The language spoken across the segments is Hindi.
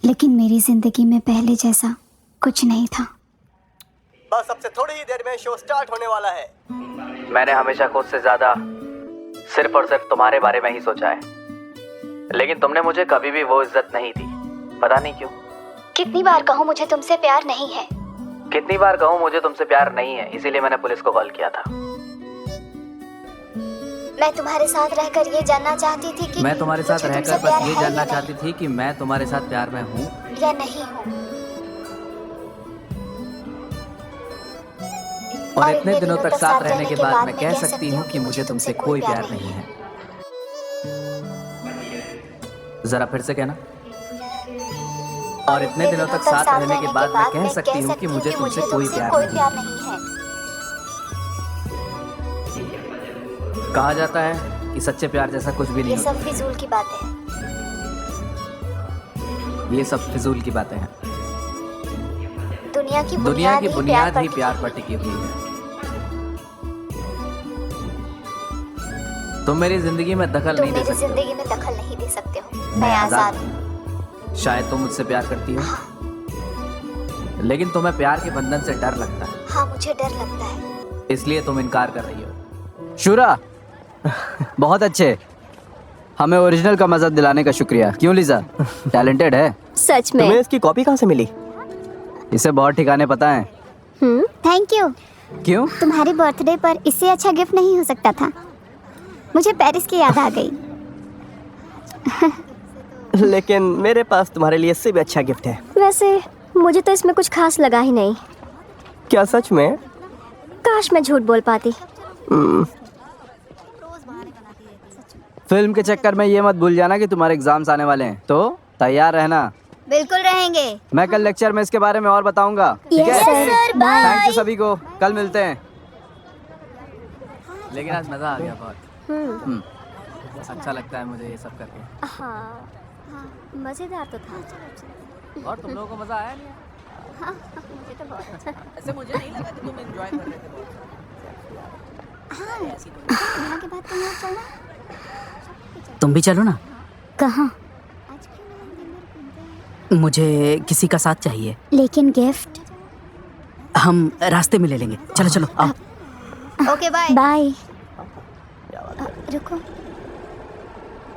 लेकिन मेरी जिंदगी में पहले जैसा कुछ नहीं था। बस अब से थोड़ी ही देर में शो स्टार्ट होने वाला है। मैंने हमेशा खुद से ज्यादा सिर्फ और सिर्फ तुम्हारे बारे में ही सोचा है, लेकिन तुमने मुझे कभी भी वो इज्जत नहीं दी, पता नहीं क्यों। कितनी बार कहूँ मुझे तुमसे प्यार नहीं है। कितनी बार कहूँ मुझे तुमसे प्यार नहीं है, इसीलिए मैंने पुलिस को कॉल किया था। मैं तुम्हारे साथ रहकर ये जानना चाहती थी कि मैं तुम्हारे साथ मुझे रहकर तुमसे बस प्यार ये है जानना या चाहती थी कि मैं तुम्हारे साथ प्यार में हूँ नहीं, या नहीं हूँ। और इतने दिनों तक साथ रहने के बाद मैं कह सकती हूँ कि मुझे तुमसे कोई प्यार नहीं है। जरा फिर से कहना। और इतने दिनों तक साथ रहने के बाद मैं कह सकती हूँ कि मुझे तुमसे कोई प्यार नहीं है। कहा जाता है कि सच्चे प्यार जैसा कुछ भी नहीं ये सब फिजूल की बातें हैं। होता। ये सब फिजूल की बातें हैं। दुनिया की बुनियाद ही प्यार पर टिकी हुई है। तुम मेरी जिंदगी में दखल नहीं दे सकते। जिंदगी में दखल नहीं दे सकते हो। मैं आजाद हूँ। शायद तुम मुझसे प्यार करती हो, लेकिन तुम्हें प्यार के बंधन से डर लगता है। हाँ, मुझे डर लगता है। इसलिए तुम इनकार कर रही हो। शुरा बहुत अच्छे, हमें ओरिजिनल का मजा दिलाने का शुक्रिया। क्यों लिजा, टैलेंटेड है। सच में। तुम्हें इसकी कॉपी कहाँ से मिली? इसे बहुत ठिकाने पता है। Thank you. क्यों? तुम्हारे बर्थडे पर इससे अच्छा गिफ्ट नहीं हो सकता था। मुझे पेरिस की याद आ गई। लेकिन मेरे पास तुम्हारे लिए इससे भी अच्छा गिफ्ट है। वैसे मुझे तो इसमें कुछ खास लगा ही नहीं। क्या सच में? काश मैं झूठ बोल पाती। फिल्म के चक्कर में ये मत भूल जाना कि तुम्हारे एग्जाम्स आने वाले हैं, तो तैयार रहना। बिल्कुल रहेंगे। मैं कल लेक्चर में इसके बारे में और बताऊंगा। ठीक है? थैंक यू सभी को, कल मिलते हैं। लेकिन आज मजा आ गया बहुत। अच्छा लगता है मुझे ये सब करके। हाँ, मजेदार तो था। और तुम लोगों को मजा आया नहीं? हाँ, मुझे तो बहुत अच्छा। ऐसे मुझे नहीं लगा कि तुम एंजॉय कर रहे थे बहुत। यहाँ के बाद तुम लोग चलना। तुम भी चलो ना। कहाँ? मुझे किसी का साथ चाहिए। लेकिन गिफ्ट? हम रास्ते में ले लेंगे। चलो चलो आओ। Okay bye. बाय। रुको।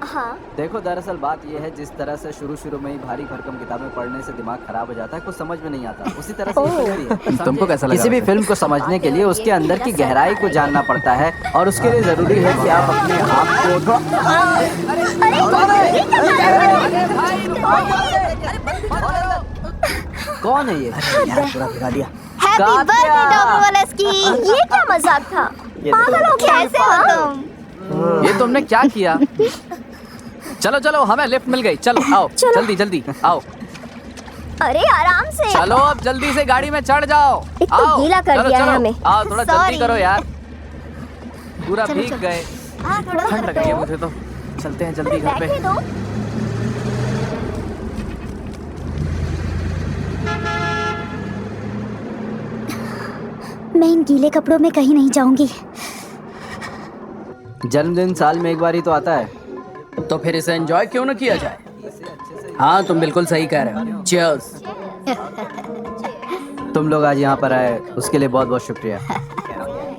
हाँ, देखो, दरअसल बात यह है, जिस तरह से शुरू में ही भारी भरकम किताबें पढ़ने से दिमाग खराब हो जाता है, कुछ समझ में नहीं आता, उसी तरह से ये फिल्म भी है। तुमको कैसा लगा? किसी भी फिल्म को समझने के लिए उसके अंदर की गहराई को जानना पड़ता है, और उसके लिए जरूरी है कि आप अपने आप को कौन है ये? पूरा भिगा दिया। Happy birthday doctor. ये क्या मजाक था? पागल हो गया कैसे हो तुम? ये तुमने क्या किया? चलो चलो, हमें लिफ्ट मिल गई। चलो आओ, जल्दी जल्दी आओ। अरे आराम से। चलो अब जल्दी से गाड़ी में चढ़ जाओ। एक तो आओ, गीला कर चलो, दिया है चलो, हमें। आओ, थोड़ा जल्दी Sorry। करो यार, पूरा भीग गए। हाँ, थोड़ा ठंड लग रही है मुझे तो। चलते हैं जल्दी घर पे। बैठे दो। मैं इन गीले कपड़ों में कहीं नहीं जाऊंगी। जन्मदिन साल में एक बार ही तो आता है, तो फिर इसे एंजॉय क्यों न किया जाए? हाँ, तुम बिल्कुल सही कह रहे हो। चीयर्स। तुम लोग आज यहाँ पर आए उसके लिए बहुत बहुत शुक्रिया।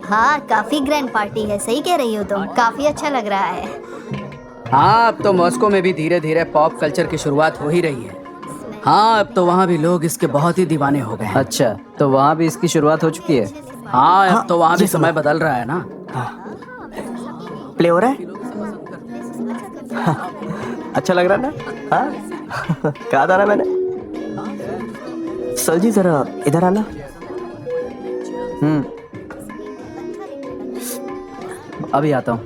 हाँ, काफी ग्रैंड पार्टी है। सही कह रही हो तुम। काफी अच्छा लग रहा है। हाँ, अब तो मॉस्को में भी धीरे धीरे पॉप कल्चर की शुरुआत हो ही रही है। हाँ, अब तो वहाँ भी लोग इसके बहुत ही दीवाने हो गए हैं। अच्छा, तो वहाँ भी इसकी शुरुआत हो चुकी है? हाँ, अब तो वहाँ भी समय बदल रहा है ना। प्ले हो रहा है? अच्छा लग रहा है ना? हाँ कहा था ना मैंने। सल जी जरा इधर आना। अभी आता हूँ।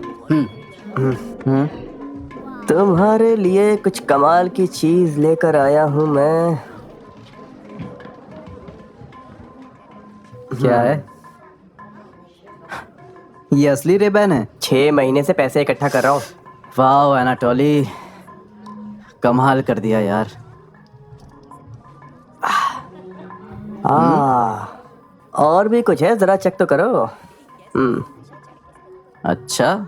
तुम्हारे लिए कुछ कमाल की चीज लेकर आया हूँ मैं। क्या है ये? असली रिबन है? 6 महीने से पैसे इकट्ठा कर रहा हूँ। वाह एनाटोली, कमाल कर दिया यार। और भी कुछ है, जरा चेक तो करो। अच्छा।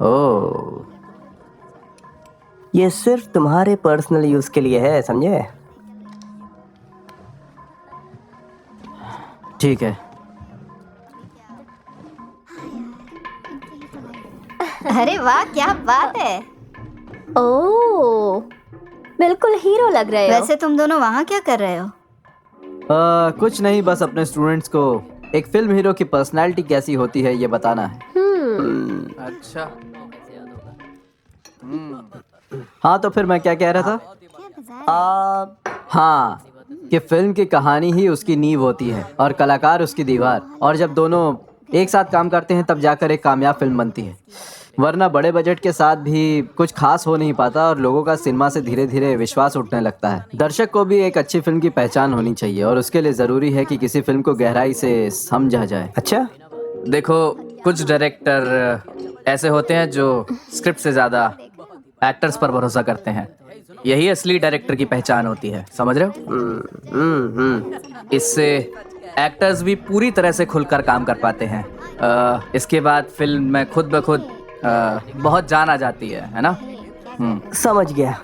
ओ, ये सिर्फ तुम्हारे पर्सनल यूज के लिए है, समझे? ठीक है। अरे वाह, क्या बात है। ओह, बिल्कुल हीरो लग रहे हो। वैसे तुम दोनों वहाँ क्या कर रहे हो? कुछ नहीं, बस अपने स्टूडेंट्स को एक फिल्म हीरो की पर्सनालिटी कैसी होती है ये बताना है। अच्छा, हाँ, तो फिर मैं क्या कह रहा था? हाँ, कि फिल्म की कहानी ही उसकी नींव होती है और कलाकार उसकी दीवार, और जब दोनों एक साथ काम करते हैं तब जाकर एक कामयाब फिल्म बनती है। वरना बड़े बजट के साथ भी कुछ खास हो नहीं पाता और लोगों का सिनेमा से धीरे धीरे विश्वास उठने लगता है। दर्शक को भी एक अच्छी फिल्म की पहचान होनी चाहिए और उसके लिए ज़रूरी है कि किसी फिल्म को गहराई से समझा जाए। अच्छा, देखो, कुछ डायरेक्टर ऐसे होते हैं जो स्क्रिप्ट से ज़्यादा एक्टर्स पर भरोसा करते हैं। यही असली डायरेक्टर की पहचान होती है, समझ रहे हो? इससे एक्टर्स भी पूरी तरह से खुलकर काम कर पाते हैं। इसके बाद फिल्म में खुद ब खुद बहुत जान आ जाती है ना? समझ गया।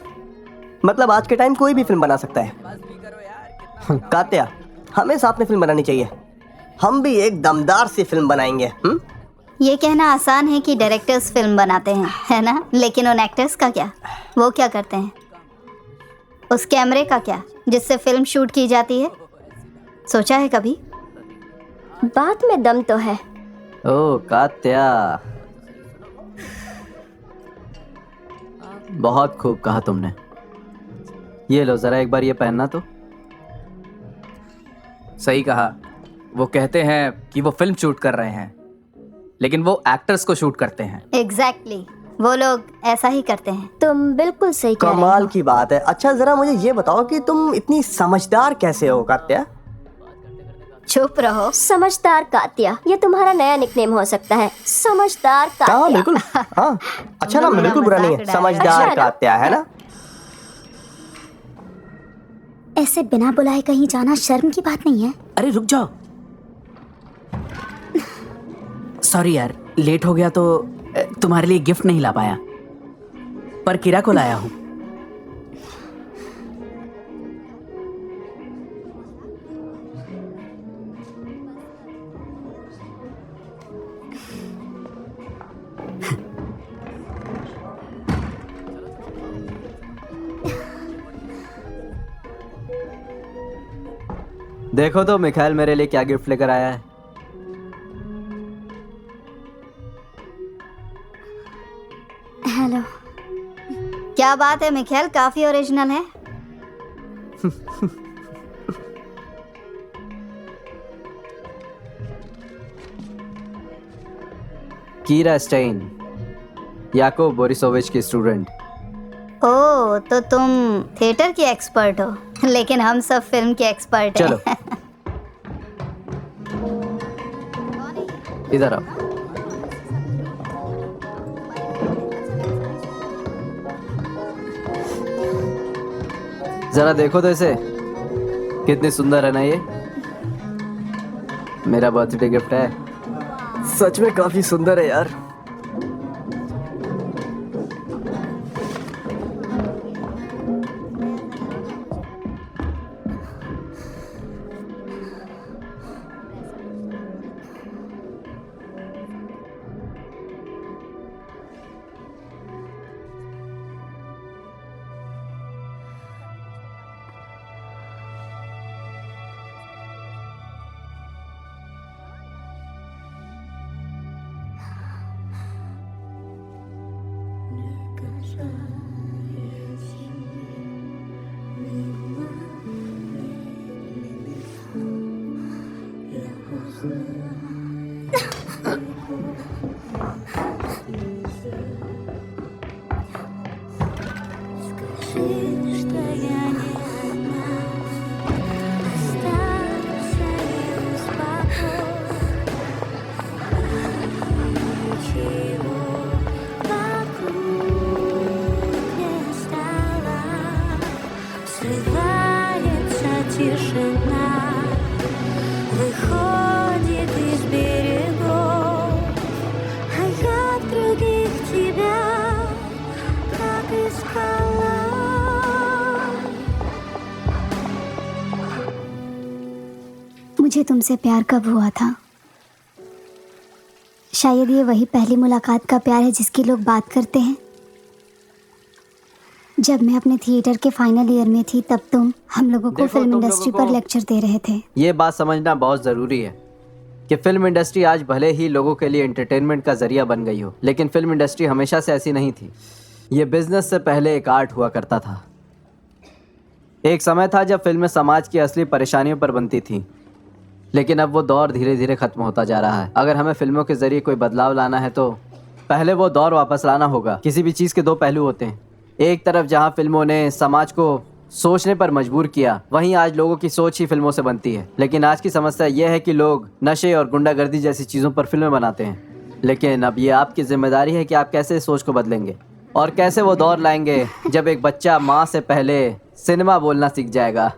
मतलब आज के टाइम कोई भी फिल्म बना सकता है। कात्या, हमें साथ में फिल्म बनानी चाहिए। हम भी एक दमदार सी फिल्म बनाएंगे। ये कहना आसान है कि डायरेक्टर्स फिल्म बनाते हैं, है ना? लेकिन उन एक्टर्स का क्या? वो क्या करते हैं? उस कैमरे का क्या जिससे फिल्म शूट की जाती है? सोचा है कभी? बात में दम तो है। ओह कात्या, बहुत खूब कहा तुमने। ये लो जरा एक बार ये पहनना तो। सही कहा। वो कहते हैं कि वो फिल्म शूट कर रहे हैं, लेकिन वो एक्टर्स को शूट करते हैं। एग्जैक्टली, वो लोग ऐसा ही करते हैं। तुम बिल्कुल सही कह रहे हो। कमाल की बात है। अच्छा, जरा मुझे ये बताओ कि तुम इतनी समझदार कैसे हो कात्या? चुप रहो। समझदार कात्या, ये तुम्हारा नया निकनेम हो सकता है, समझदार हाँ कात्या। बिल्कुल, हाँ अच्छा ना, बिल्कुल बुरा नहीं है। समझदार अच्छा, कात्या, है ना? ऐसे बिना बुलाए कहीं जाना शर्म की बात नहीं है। अरे रुक जाओ, सॉरी यार, लेट हो गया तो तुम्हारे लिए गिफ्ट नहीं ला पाया, पर किरा को लाया हूँ। देखो तो मिखाइल मेरे लिए क्या गिफ्ट लेकर आया है। हेलो। क्या बात है मिखाइल, काफी ओरिजिनल है। कीरा स्टेइन, याकोब बोरिसोविच की स्टूडेंट। ओह, तो तुम थिएटर की एक्सपर्ट हो, लेकिन हम सब फिल्म के एक्सपर्ट हैं। चलो इधर आओ। जरा देखो तो इसे, कितनी सुंदर है ना ये। मेरा बर्थडे गिफ्ट है। सच में काफी सुंदर है यार। Тишина выходит из берегов, а я в других тебя так искала. मुझे तुमसे प्यार कब हुआ था? शायद ये वही पहली मुलाकात का प्यार है जिसकी लोग बात करते हैं। जब मैं अपने थिएटर के फाइनल ईयर में थी तब तुम हम लोगों को देखो, फिल्म तुम इंडस्ट्री लोगों पर को- लेक्चर दे रहे थे। ये बात समझना बहुत ज़रूरी है कि फिल्म इंडस्ट्री आज भले ही लोगों के लिए एंटरटेनमेंट का जरिया बन गई हो, लेकिन फिल्म इंडस्ट्री हमेशा से ऐसी नहीं थी। ये बिजनेस से पहले एक आर्ट हुआ करता था। एक समय था जब फिल्में समाज की असली परेशानियों पर बनती थीं, लेकिन अब वो दौर धीरे धीरे ख़त्म होता जा रहा है। अगर हमें फिल्मों के ज़रिए कोई बदलाव लाना है तो पहले वो दौर वापस लाना होगा। किसी भी चीज़ के दो पहलू होते हैं। एक तरफ जहाँ फिल्मों ने समाज को सोचने पर मजबूर किया, वहीं आज लोगों की सोच ही फिल्मों से बनती है। लेकिन आज की समस्या यह है कि लोग नशे और गुंडागर्दी जैसी चीज़ों पर फिल्में बनाते हैं। लेकिन अब ये आपकी जिम्मेदारी है कि आप कैसे इस सोच को बदलेंगे और कैसे वो दौर लाएंगे जब एक बच्चा माँ से पहले सिनेमा बोलना सीख जाएगा।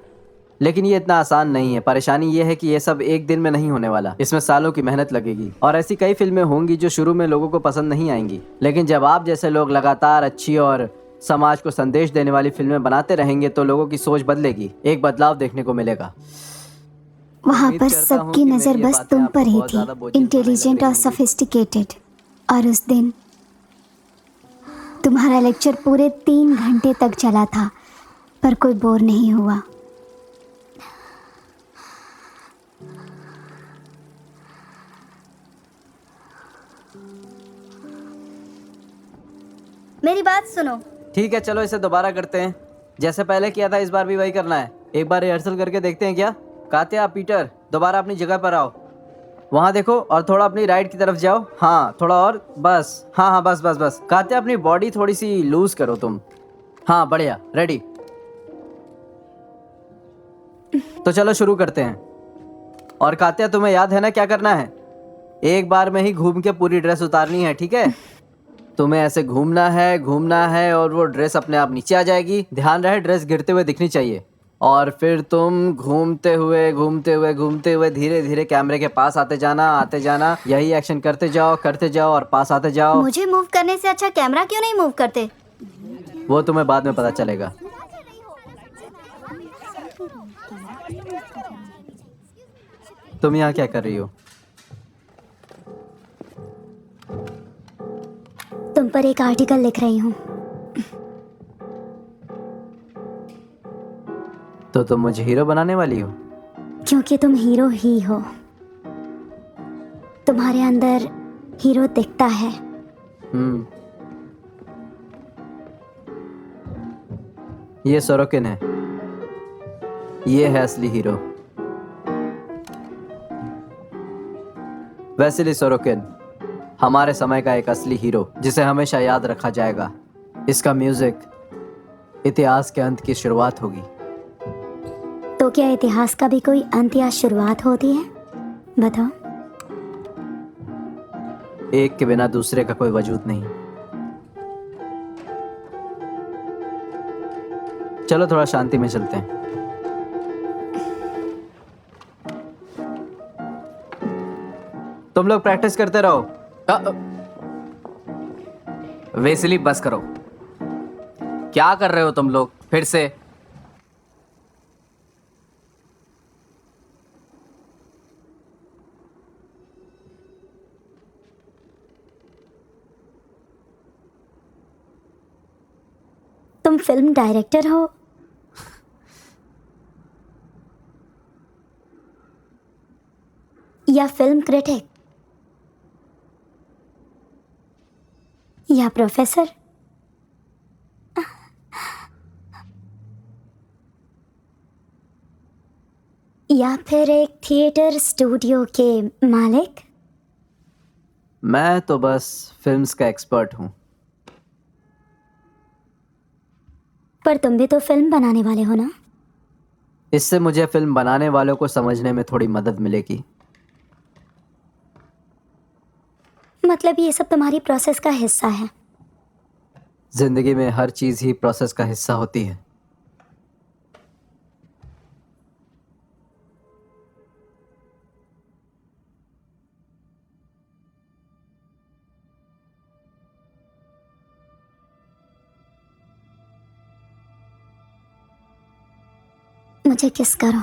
लेकिन ये इतना आसान नहीं है। परेशानी ये है कि ये सब एक दिन में नहीं होने वाला। इसमें सालों की मेहनत लगेगी और ऐसी कई फिल्में होंगी जो शुरू में लोगों को पसंद नहीं आएंगी, लेकिन जब आप जैसे लोग लगातार अच्छी और समाज को संदेश देने वाली फिल्में बनाते रहेंगे तो लोगों की सोच बदलेगी, एक बदलाव देखने को मिलेगा। वहाँ उम्मीद पर करता हूँ सबकी कि नज़र मेरी ये बस बातें तुम आपको पर ही बहुत ज़्यादा थी, बोझिल तो नहीं लग इंटेलिजेंट रही और होंगी। सोफिस्टिकेटेड। और उस दिन तुम्हारा लेक्चर पूरे 3 घंटे तक चला था पर कोई बोर नहीं हुआ। मेरी बात सुनो। ठीक है, चलो इसे दोबारा करते हैं। जैसे पहले किया था इस बार भी वही करना है। एक बार रिहर्सल करके देखते हैं क्या? कात्या, पीटर, दोबारा अपनी जगह पर आओ। वहाँ देखो और थोड़ा अपनी राइट की तरफ जाओ। हाँ, थोड़ा और, बस। हाँ हाँ, बस बस बस। कात्या, अपनी बॉडी थोड़ी सी लूज करो तुम। हाँ, बढ़िया, रेडी। तो चलो शुरू करते हैं। और कात्या, तुम्हें याद है ना क्या करना है? एक बार में ही घूम के पूरी ड्रेस उतारनी है, ठीक है? तुम्हें ऐसे घूमना है और वो ड्रेस अपने आप नीचे आ जाएगी। ध्यान रहे ड्रेस गिरते हुए दिखनी चाहिए। और फिर तुम घूमते हुए धीरे धीरे कैमरे के पास आते जाना। यही एक्शन करते जाओ और पास आते जाओ। मुझे मूव करने से अच्छा कैमरा क्यों नहीं मूव करते? वो तुम्हें बाद में पता चलेगा। तुम यहाँ क्या कर रही हो? तुम पर एक आर्टिकल लिख रही हूँ। तो तुम मुझे हीरो बनाने वाली हो? क्योंकि तुम हीरो ही हो। तुम्हारे अंदर हीरो दिखता है। ये सोरोकिन है। ये है असली हीरो, वेसिली सोरोकिन, हमारे समय का एक असली हीरो जिसे हमेशा याद रखा जाएगा। इसका म्यूजिक इतिहास के अंत की शुरुआत होगी। तो क्या इतिहास का भी कोई अंत या शुरुआत होती है? बताओ। एक के बिना दूसरे का कोई वजूद नहीं। चलो थोड़ा शांति में चलते हैं। तुम लोग प्रैक्टिस करते रहो। वेसिली, बस करो। क्या कर रहे हो तुम लोग? फिर से तुम फिल्म डायरेक्टर हो? या फिल्म क्रिटिक? या प्रोफेसर? या फिर एक थिएटर स्टूडियो के मालिक? मैं तो बस फिल्म्स का एक्सपर्ट हूँ। पर तुम भी तो फिल्म बनाने वाले हो ना? इससे मुझे फिल्म बनाने वालों को समझने में थोड़ी मदद मिलेगी। मतलब ये सब तुम्हारी प्रोसेस का हिस्सा है? जिंदगी में हर चीज ही प्रोसेस का हिस्सा होती है। मुझे किस करो।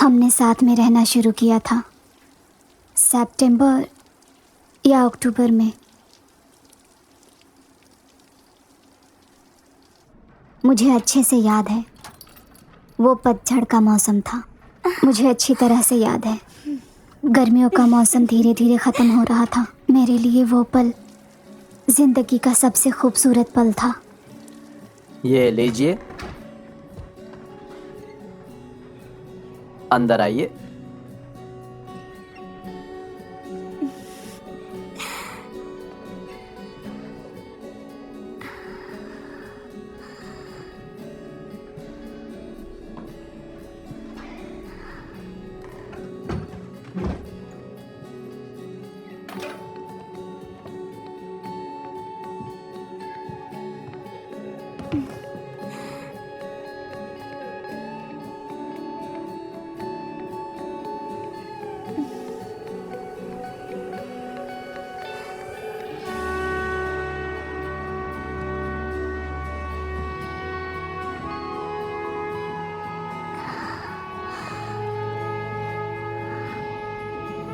हमने साथ में रहना शुरू किया था सितंबर या अक्टूबर में। मुझे अच्छे से याद है, वो पतझड़ का मौसम था। मुझे अच्छी तरह से याद है, गर्मियों का मौसम धीरे धीरे ख़त्म हो रहा था। मेरे लिए वो पल जिंदगी का सबसे खूबसूरत पल था। ये लीजिए, अंदर आइए।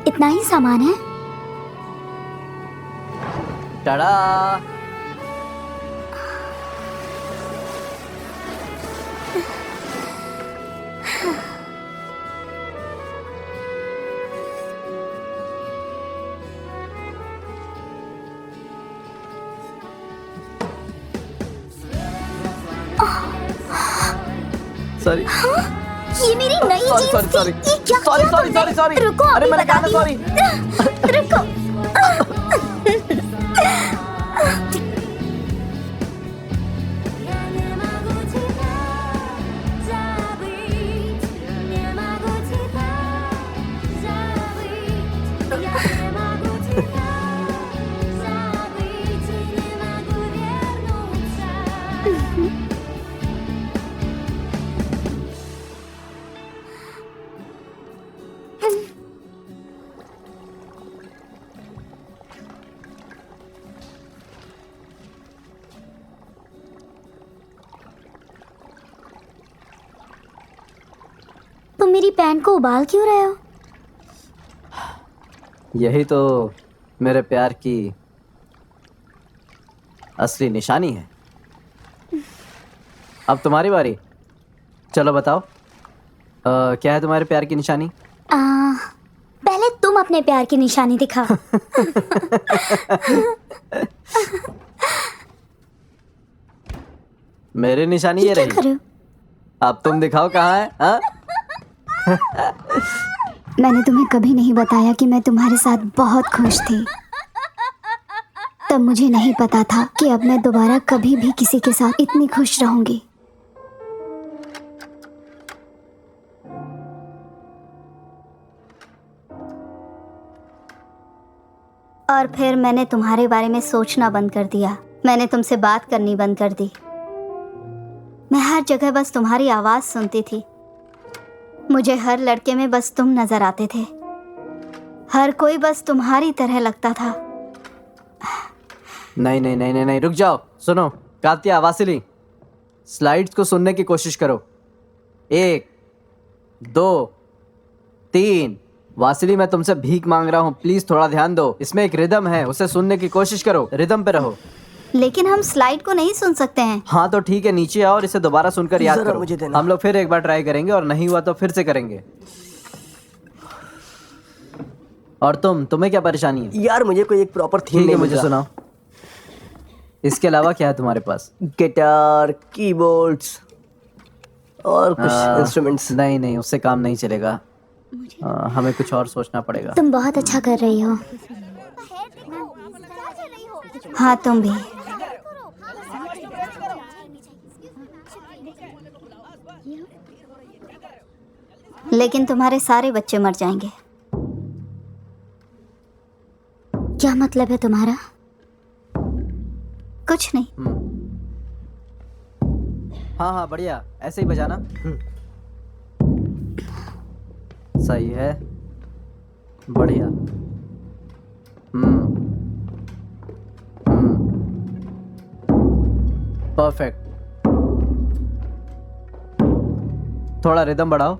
इतना ही सामान है? टाड़ा। सॉरी, ये मेरी नई जीन्स थी। सॉरी ये क्या किया तुमने? रुको, अरे अभी मैंने कहा ना बताती सॉरी। हूँ। रुको। तुम मेरी पैंट को उबाल क्यों रहे हो? यही तो मेरे प्यार की असली निशानी है। अब तुम्हारी बारी, चलो बताओ, क्या है तुम्हारे प्यार की निशानी? पहले तुम अपने प्यार की निशानी दिखाओ। मेरी निशानी ये क्या रही। कर रहे हो? अब तुम दिखाओ कहाँ है? हाँ? मैंने तुम्हें कभी नहीं बताया कि मैं तुम्हारे साथ बहुत खुश थी। तब मुझे नहीं पता था कि अब मैं दोबारा कभी भी किसी के साथ इतनी खुश रहूंगी। और फिर मैंने तुम्हारे बारे में सोचना बंद कर दिया। मैंने तुमसे बात करनी बंद कर दी। मैं हर जगह बस तुम्हारी आवाज़ सुनती थी। मुझे हर लड़के में बस तुम नजर आते थे। हर कोई बस तुम्हारी तरह लगता था। नहीं नहीं नहीं नहीं नहीं, रुक जाओ। सुनो कात्या, वासिली, स्लाइड्स को सुनने की कोशिश करो। 1 2 3। वासिली, मैं तुमसे भीख मांग रहा हूँ, प्लीज थोड़ा ध्यान दो। इसमें एक रिदम है, उसे सुनने की कोशिश करो। रिदम पे रहो। लेकिन हम स्लाइड को नहीं सुन सकते हैं। हाँ तो ठीक है, नीचे आओ और इसे दोबारा सुनकर याद जरा करो। मुझे देना। हम लोग फिर एक बार ट्राई करेंगे और नहीं हुआ तो फिर से करेंगे। और तुम्हें क्या परेशानी है? यार मुझे कोई एक प्रॉपर थीम ठीक है, नहीं मुझे मिल रहा। सुनाओ। इसके अलावा क्या है तुम्हारे पास? गिटार, कीबोर्ड्स और कुछ इंस्ट्रूमेंट्स। नहीं नहीं, उससे काम नहीं चलेगा। हमें कुछ और सोचना पड़ेगा। तुम बहुत अच्छा कर रही हो। हाँ तुम भी। लेकिन तुम्हारे सारे बच्चे मर जाएंगे। क्या मतलब है तुम्हारा? कुछ नहीं। हाँ हाँ बढ़िया, ऐसे ही बजाना। सही है, बढ़िया। परफेक्ट। थोड़ा रिदम बढ़ाओ।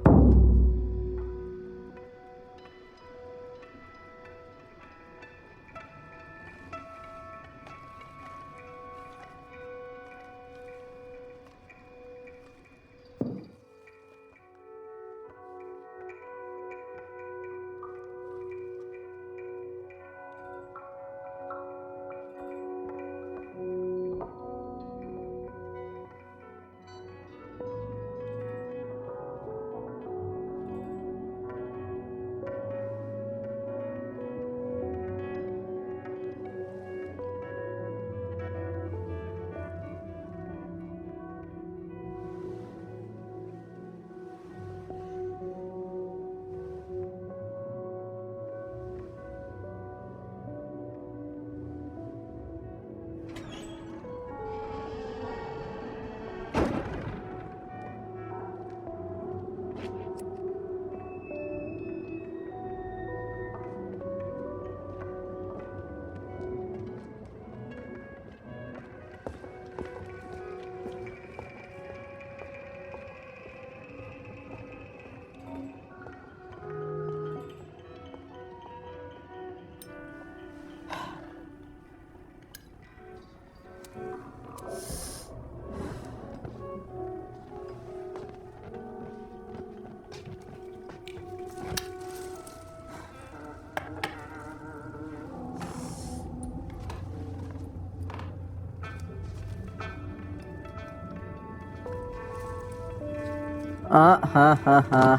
हाँ हाँ हाँ।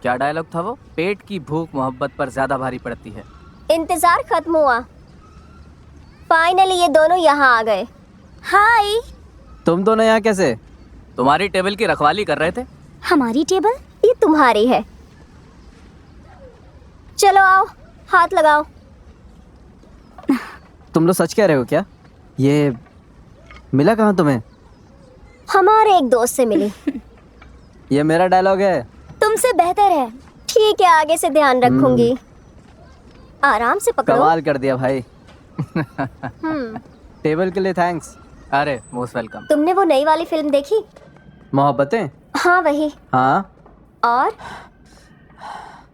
क्या डायलॉग था वो? पेट की भूख मोहब्बत पर ज्यादा भारी पड़ती है। इंतजार खत्म हुआ, फाइनली ये दोनों यहाँ आ गए। हाय। तुम दोनों यहाँ कैसे? तुम्हारी टेबल की रखवाली कर रहे थे। हमारी टेबल? ये तुम्हारी है। चलो आओ, हाथ लगाओ। तुम लोग सच कह रहे हो क्या? ये मिला कहाँ तुम्हें? हमारे एक दोस्त से मिली। ये मेरा डायलॉग है। तुमसे बेहतर है। ठीक है, आगे से ध्यान रखूंगी। आराम से पकड़ो। कमाल कर दिया भाई। टेबल के लिए थैंक्स। अरे मोस्ट वेलकम। तुमने वो नई वाली फिल्म देखी? मोहब्बतें? हाँ वही। हाँ।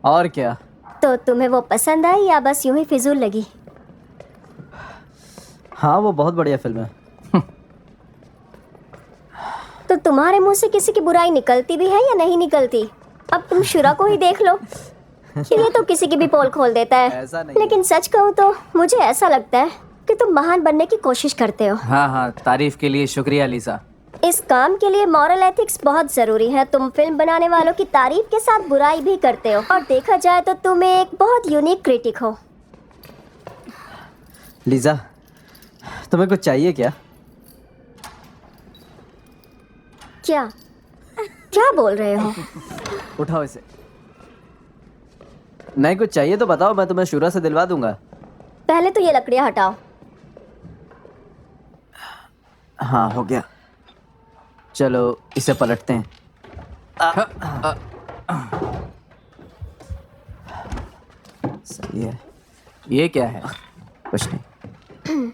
और क्या? तो तुम्हें वो पसंद आई या बस यूं ही फिजूल लगी? हाँ वो बहुत बढ़िया फिल्म है। तो तुम्हारे मुंह से किसी की बुराई निकलती भी है या नहीं निकलती? अब तुम शुरा को ही देख लो। ये तो किसी की भी पोल खोल देता है। ऐसा नहीं लेकिन सच कहूँ तो मुझे ऐसा लगता है कि तुम महान बनने की कोशिश करते हो। हाँ हाँ, तारीफ के लिए शुक्रिया लीसा। इस काम के लिए मॉरल एथिक्स बहुत जरूरी है। तुम फिल्म बनाने वालों की तारीफ के साथ बुराई भी करते हो, और देखा जाए तो तुम एक बहुत यूनिक क्रिटिक हो। लीजा, तुम्हें कुछ चाहिए क्या? क्या क्या बोल रहे हो? उठाओ इसे। नहीं कुछ चाहिए तो बताओ, मैं तुम्हें शुरा से दिलवा दूंगा। पहले तो ये लकड़ियाँ हटाओ। हाँ हो गया। चलो इसे पलटते हैं। सही है। ये क्या है? कुछ नहीं।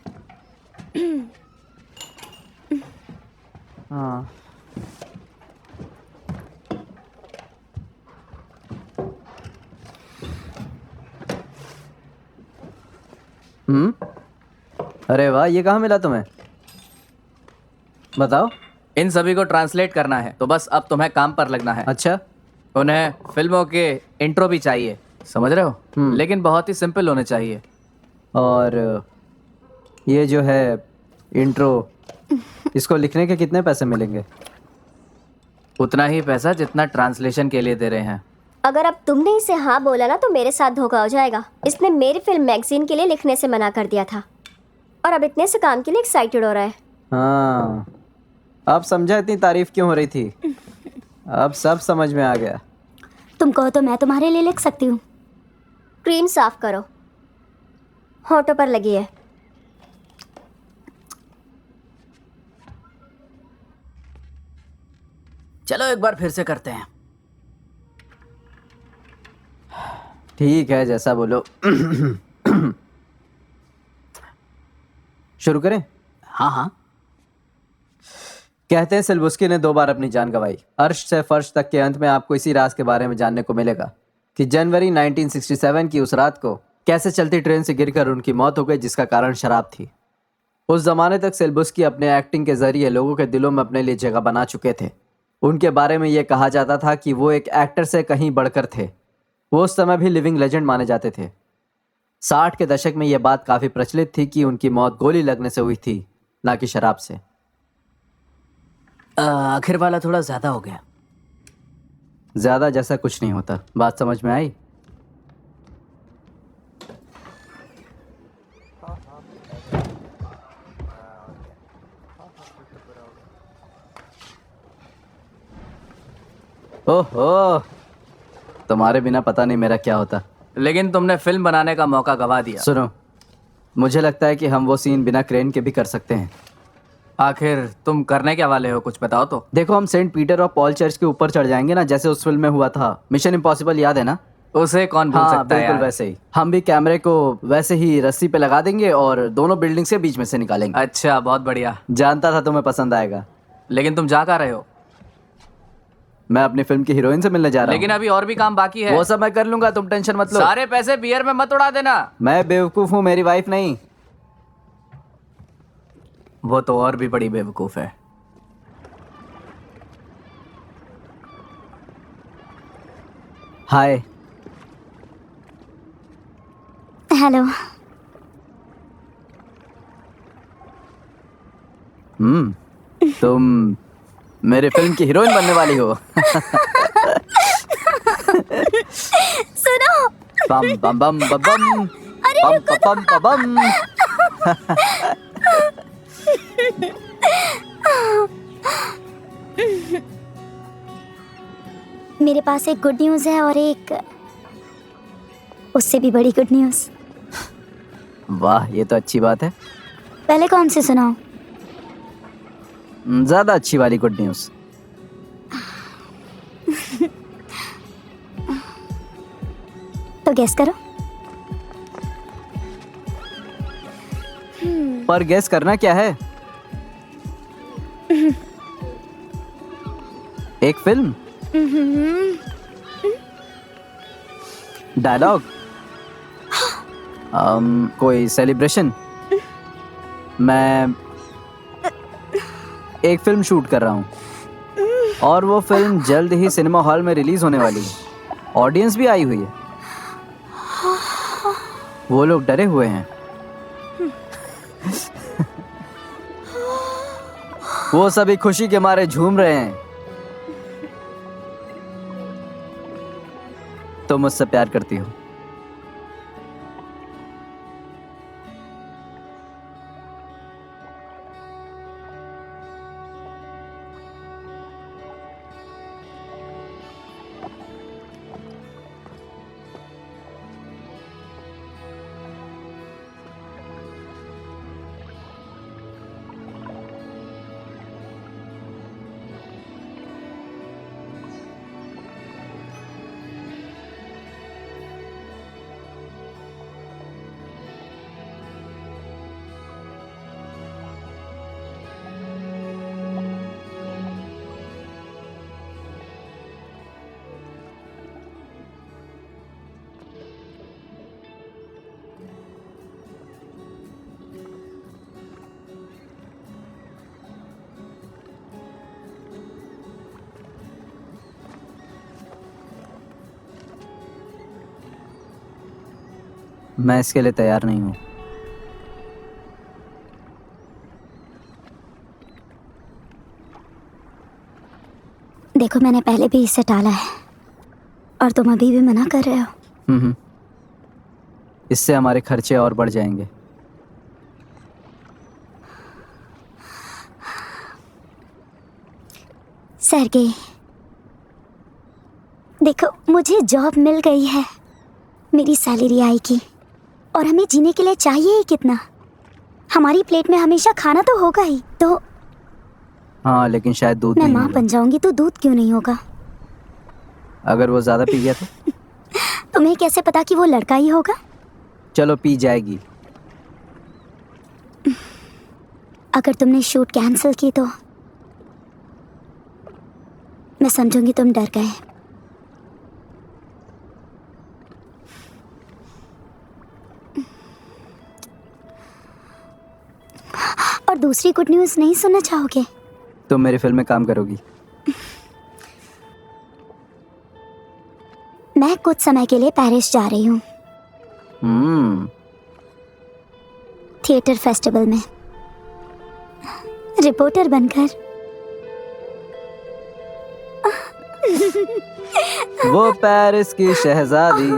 हाँ अरे वाह, ये कहाँ मिला तुम्हें? बताओ। इन सभी को ट्रांसलेट करना है, तो बस अब तुम्हें काम पर लगना है। अच्छा। उन्हें फिल्मों के इंट्रो भी चाहिए, समझ रहे हो? लेकिन बहुत ही सिंपल होने चाहिए। और ये जो है इंट्रो, इसको लिखने के कितने पैसे मिलेंगे? उतना ही पैसा जितना ट्रांसलेशन के लिए दे रहे हैं। अगर अब तुमने इसे हाँ बोला ना तो मेरे साथ धोखा हो जाएगा। इसने मेरी फिल्म मैगजीन के लिए लिखने से मना कर दिया था, और अब इतने से काम के लिए एक्साइटेड हो रहा है। हाँ, अब समझा इतनी तारीफ क्यों हो रही थी। अब सब समझ में आ गया। तुम कहो तो मैं तुम्हारे लिए लिख सकती हूँ। क्रीम साफ करो, होठों पर लगी है। चलो एक बार फिर से करते हैं। ठीक है, जैसा बोलो। शुरू करें? हाँ हाँ। कहते हैं सिल्बुस्की ने 2 बार अपनी जान गंवाई। अर्श से फर्श तक के अंत में आपको इसी राज के बारे में जानने को मिलेगा कि जनवरी 1967 की उस रात को कैसे चलती ट्रेन से गिरकर उनकी मौत हो गई, जिसका कारण शराब थी। उस जमाने तक सिल्बुस्की अपने एक्टिंग के जरिए लोगों के दिलों में अपने लिए जगह बना चुके थे। उनके बारे में यह कहा जाता था कि वो एक एक्टर से कहीं बढ़कर थे। वो उस समय भी लिविंग लेजेंड माने जाते थे। 60 के दशक में यह बात काफ़ी प्रचलित थी कि उनकी मौत गोली लगने से हुई थी, ना कि शराब से। आखिर वाला थोड़ा ज़्यादा हो गया। ज़्यादा जैसा कुछ नहीं होता। बात समझ में आई? ओहो, तुम्हारे बिना पता नहीं मेरा क्या होता। लेकिन तुमने फिल्म बनाने का मौका गवा दिया। सुनो, मुझे लगता है कि हम वो सीन बिना क्रेन के भी कर सकते हैं। आखिर तुम करने क्या वाले हो, कुछ बताओ तो। देखो, हम सेंट पीटर और पॉल चर्च के ऊपर चढ़ जाएंगे ना, जैसे उस फिल्म में हुआ था। मिशन इम्पॉसिबल, याद है ना? उसे कौन भूल हाँ, सकता है बिल्कुल यार। वैसे ही। हम भी कैमरे को वैसे ही रस्सी पे लगा देंगे और दोनों बिल्डिंग्स के बीच में से निकालेंगे। अच्छा, बहुत बढ़िया। जानता था तुम्हें पसंद आएगा। लेकिन तुम जा कहाँ रहे हो? मैं अपनी फिल्म की हीरोइन से मिलने जा रहा लेकिन अभी और भी काम बाकी हूँ। है। वो सब मैं कर लूंगा, तुम टेंशन मत लो। सारे पैसे बियर में मत उड़ा देना। मैं बेवकूफ हूँ, मेरी वाइफ नहीं। वो तो और भी बड़ी बेवकूफ है। हाय। हेलो। तुम मेरे फिल्म की हीरोइन बनने वाली हो। सुनो। बम बम बम बम बम बम बम बम बम। मेरे पास एक गुड न्यूज़ है और एक उससे भी बड़ी गुड न्यूज़। वाह, ये तो अच्छी बात है। पहले कौन सी सुनाऊं? ज्यादा अच्छी वाली गुड न्यूज़। तो गेस करो। पर गेस करना क्या है? एक फिल्म, डायलॉग, कोई सेलिब्रेशन। मैं एक फिल्म शूट कर रहा हूँ और वो फिल्म जल्द ही सिनेमा हॉल में रिलीज होने वाली है। ऑडियंस भी आई हुई है। वो लोग डरे हुए हैं। वो सभी खुशी के मारे झूम रहे हैं। तुम मुझसे प्यार करती हो। मैं इसके लिए तैयार नहीं हूँ। देखो, मैंने पहले भी इसे टाला है और तुम अभी भी मना कर रहे हो। इससे हमारे खर्चे और बढ़ जाएंगे। सर्गे, देखो, मुझे जॉब मिल गई है, मेरी सैलरी आएगी और हमें जीने के लिए चाहिए ही कितना। हमारी प्लेट में हमेशा खाना तो होगा ही। तो हाँ, लेकिन शायद दूध मैं नहीं माँ होगा। बन जाऊंगी तो दूध क्यों नहीं होगा? अगर वो ज्यादा पी गया तो? तुम्हें कैसे पता कि वो लड़का ही होगा? चलो, पी जाएगी। अगर तुमने शूट कैंसिल की तो मैं समझूंगी तुम डर गए। और दूसरी गुड न्यूज़ नहीं सुनना चाहोगे? तुम मेरी फिल्म में काम करोगी। मैं कुछ समय के लिए पेरिस जा रही हूँ, थिएटर फेस्टिवल में रिपोर्टर बनकर। वो पेरिस की शहजादी,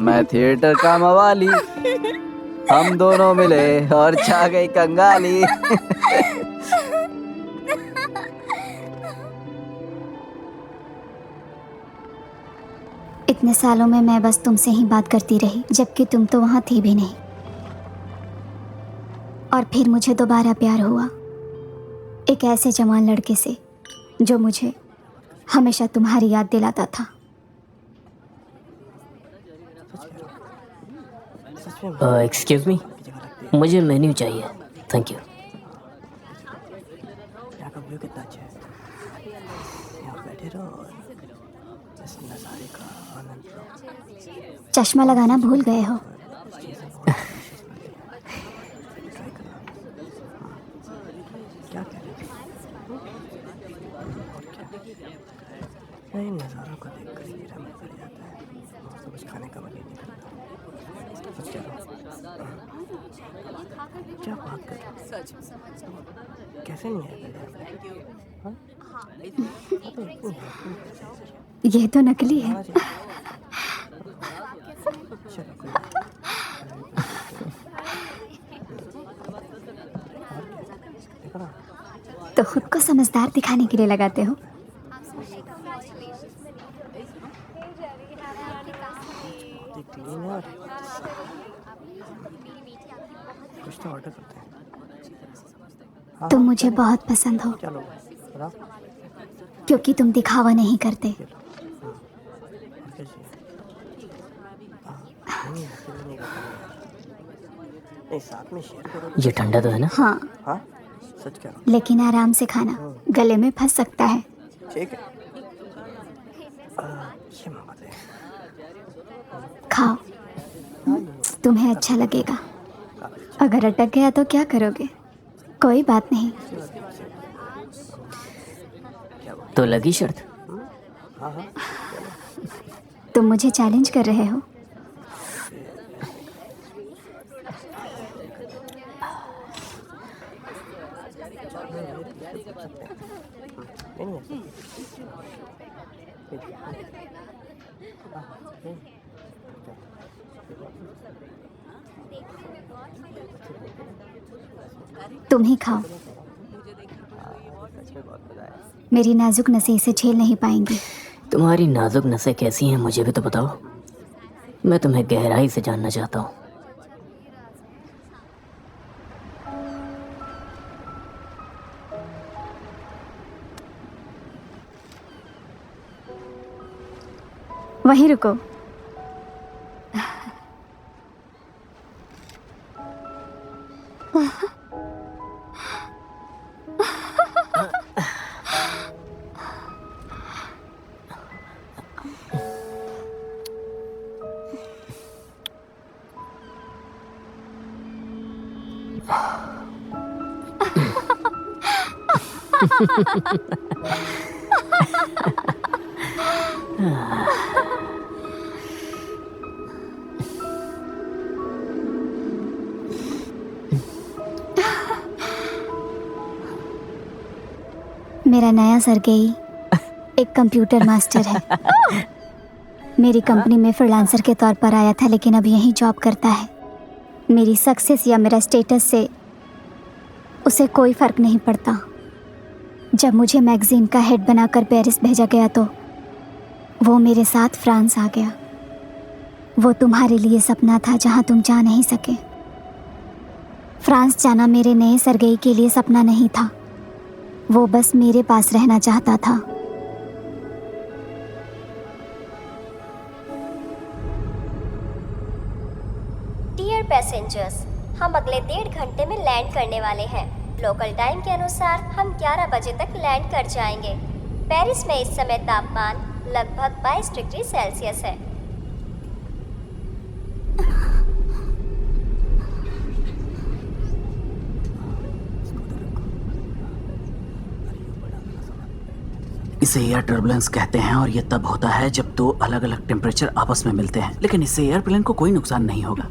मैं थिएटर का मवाली। हम दोनों मिले और छा गई कंगाली। इतने सालों में मैं बस तुमसे ही बात करती रही, जबकि तुम तो वहां थी भी नहीं। और फिर मुझे दोबारा प्यार हुआ, एक ऐसे जवान लड़के से जो मुझे हमेशा तुम्हारी याद दिलाता था। एक्सक्यूज मी, मुझे मेन्यू चाहिए। Thank you. कितना अच्छा है। यहाँ बैठे रहो। चश्मा लगाना भूल गए हो। नहीं, नज़ारों को देख कर मेरा मन भर जाता है और कुछ खाने का मन ही नहीं करता। सच कह रहा हूँ। क्या बात कर रहे हो? कैसे नहीं है? ये तो नकली है। तो खुद को समझदार दिखाने के लिए लगाते हो। कुछ तो ऑर्डर करते हैं। तुम मुझे बहुत पसंद हो चलो बताओ। क्योंकि तुम दिखावा नहीं करते। नहीं, साथ में शेयर करो। ये ठंडा तो है ना? हाँ, हाँ, सच कह रहा लेकिन आराम से खाना, गले में फंस सकता है। हूँ। ठीक है। ये मंगा दे। खाओ, तुम्हें अच्छा लगेगा। अगर अटक गया तो क्या करोगे? कोई बात नहीं। तो लगी शर्त? तुम मुझे चैलेंज कर रहे हो? तुम ही खाओ। मेरी नाजुक नसें इसे झेल नहीं पाएंगी। तुम्हारी नाजुक नसें कैसी हैं मुझे भी तो बताओ। मैं तुम्हें गहराई से जानना चाहता हूँ। वहीं रुको। मेरा नया सरगेई एक कंप्यूटर मास्टर है। मेरी कंपनी में फ्रीलांसर के तौर पर आया था, लेकिन अब यहीं जॉब करता है। मेरी सक्सेस या मेरा स्टेटस से उसे कोई फ़र्क नहीं पड़ता। जब मुझे मैगज़ीन का हेड बनाकर पेरिस भेजा गया तो वो मेरे साथ फ्रांस आ गया। वो तुम्हारे लिए सपना था जहां तुम जा नहीं सके। फ्रांस जाना मेरे नए सरगेई के लिए सपना नहीं था। वो बस मेरे पास रहना चाहता था। डियर पैसेंजर्स, हम अगले 1.5 घंटे में लैंड करने वाले हैं। लोकल टाइम के अनुसार हम 11 बजे तक लैंड कर जाएंगे। पेरिस में इस समय तापमान लगभग 22 डिग्री सेल्सियस है। इसे एयर टर्बुलेंस कहते हैं और ये तब होता है जब दो अलग अलग टेम्परेचर आपस में मिलते हैं, लेकिन इससे एयरप्लेन को कोई नुकसान नहीं होगा।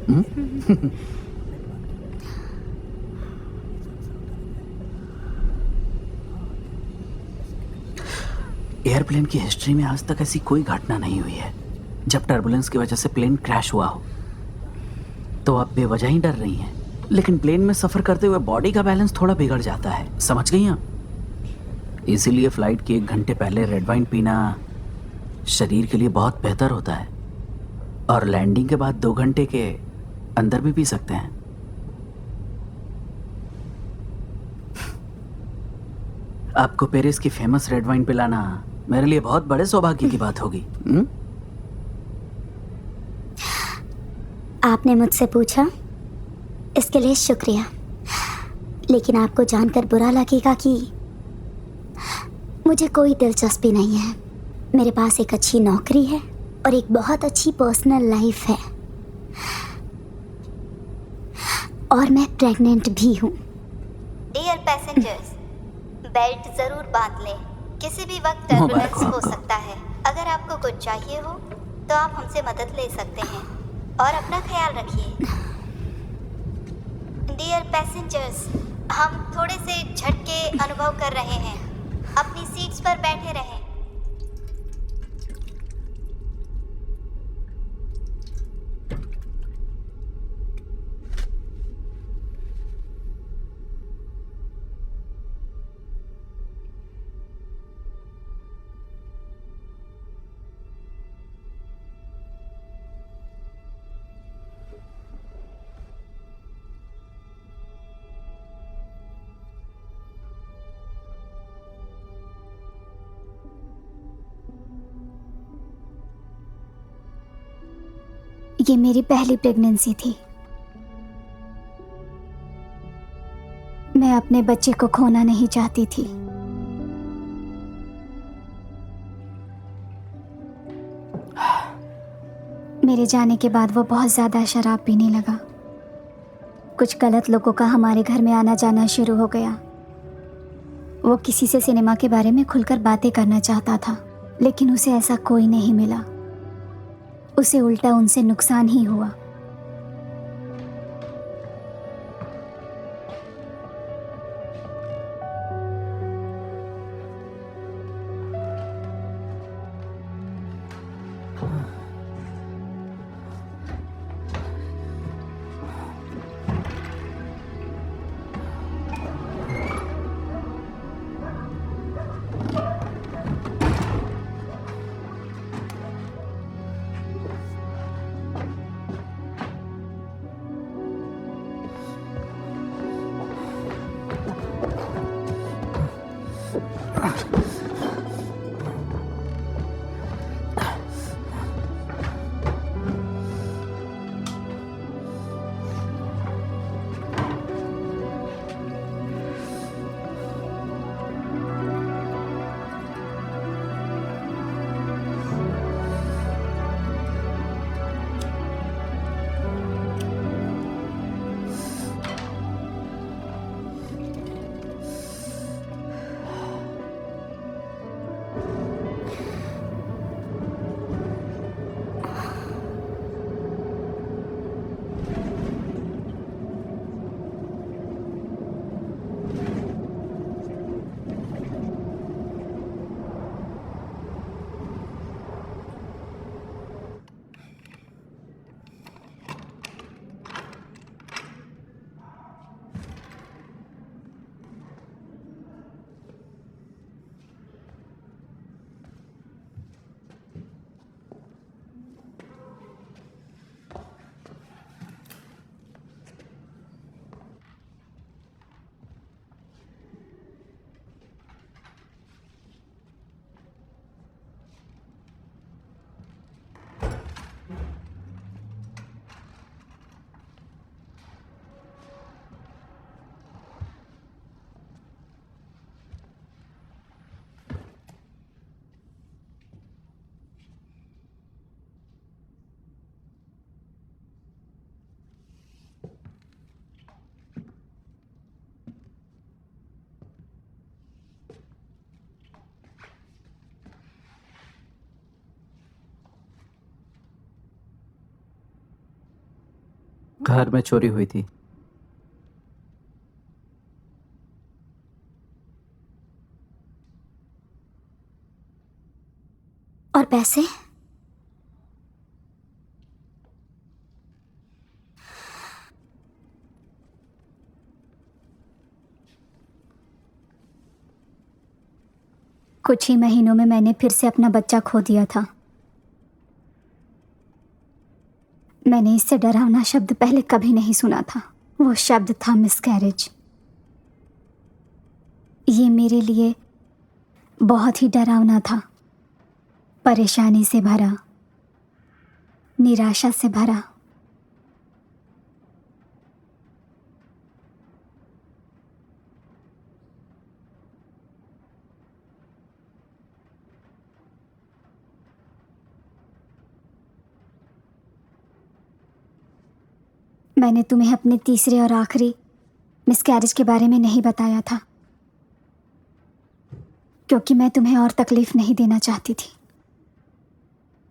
एयरप्लेन की हिस्ट्री में आज तक ऐसी कोई घटना नहीं हुई है जब टर्बुलेंस की वजह से प्लेन क्रैश हुआ हो। तो आप बेवजह ही डर रही हैं, लेकिन प्लेन में सफर करते हुए बॉडी का बैलेंस थोड़ा बिगड़ जाता है, समझ गई आप? इसीलिए फ्लाइट के 1 घंटे पहले रेड वाइन पीना शरीर के लिए बहुत बेहतर होता है, और लैंडिंग के बाद 2 घंटे के अंदर भी पी सकते हैं। आपको पेरिस की फेमस रेड वाइन पिलाना मेरे लिए बहुत बड़े सौभाग्य की बात होगी। आपने मुझसे पूछा, इसके लिए शुक्रिया। लेकिन आपको जानकर बुरा लगेगा कि मुझे कोई दिलचस्पी नहीं है। मेरे पास एक अच्छी नौकरी है, और एक बहुत अच्छी पर्सनल लाइफ है। और मैं प्रेग्नेंट भी हूँ। डियर पैसेंजर्स, बेल्ट जरूर बांध लें, किसी भी वक्त मुबारक टर्बुलेंस हो हो आपको। सकता है। अगर आपको कुछ चाहिए हो तो आप हमसे मदद ले सकते हैं और अपना ख्याल रखिए। डियर पैसेंजर्स, हम थोड़े से झटके अनुभव कर रहे हैं, अपनी सीट्स पर बैठे रहें। ये मेरी पहली प्रेगनेंसी थी। मैं अपने बच्चे को खोना नहीं चाहती थी। मेरे जाने के बाद वो बहुत ज्यादा शराब पीने लगा। कुछ गलत लोगों का हमारे घर में आना जाना शुरू हो गया। वो किसी से सिनेमा के बारे में खुलकर बातें करना चाहता था, लेकिन उसे ऐसा कोई नहीं मिला। उसे उल्टा उनसे नुकसान ही हुआ। घर में चोरी हुई थी। और पैसे? कुछ ही महीनों में मैंने फिर से अपना बच्चा खो दिया था। मैंने इससे डरावना शब्द पहले कभी नहीं सुना था। वो शब्द था मिसकैरेज। ये मेरे लिए बहुत ही डरावना था, परेशानी से भरा, निराशा से भरा। मैंने तुम्हें अपने तीसरे और आखिरी मिसकैरेज के बारे में नहीं बताया था, क्योंकि मैं तुम्हें और तकलीफ नहीं देना चाहती थी।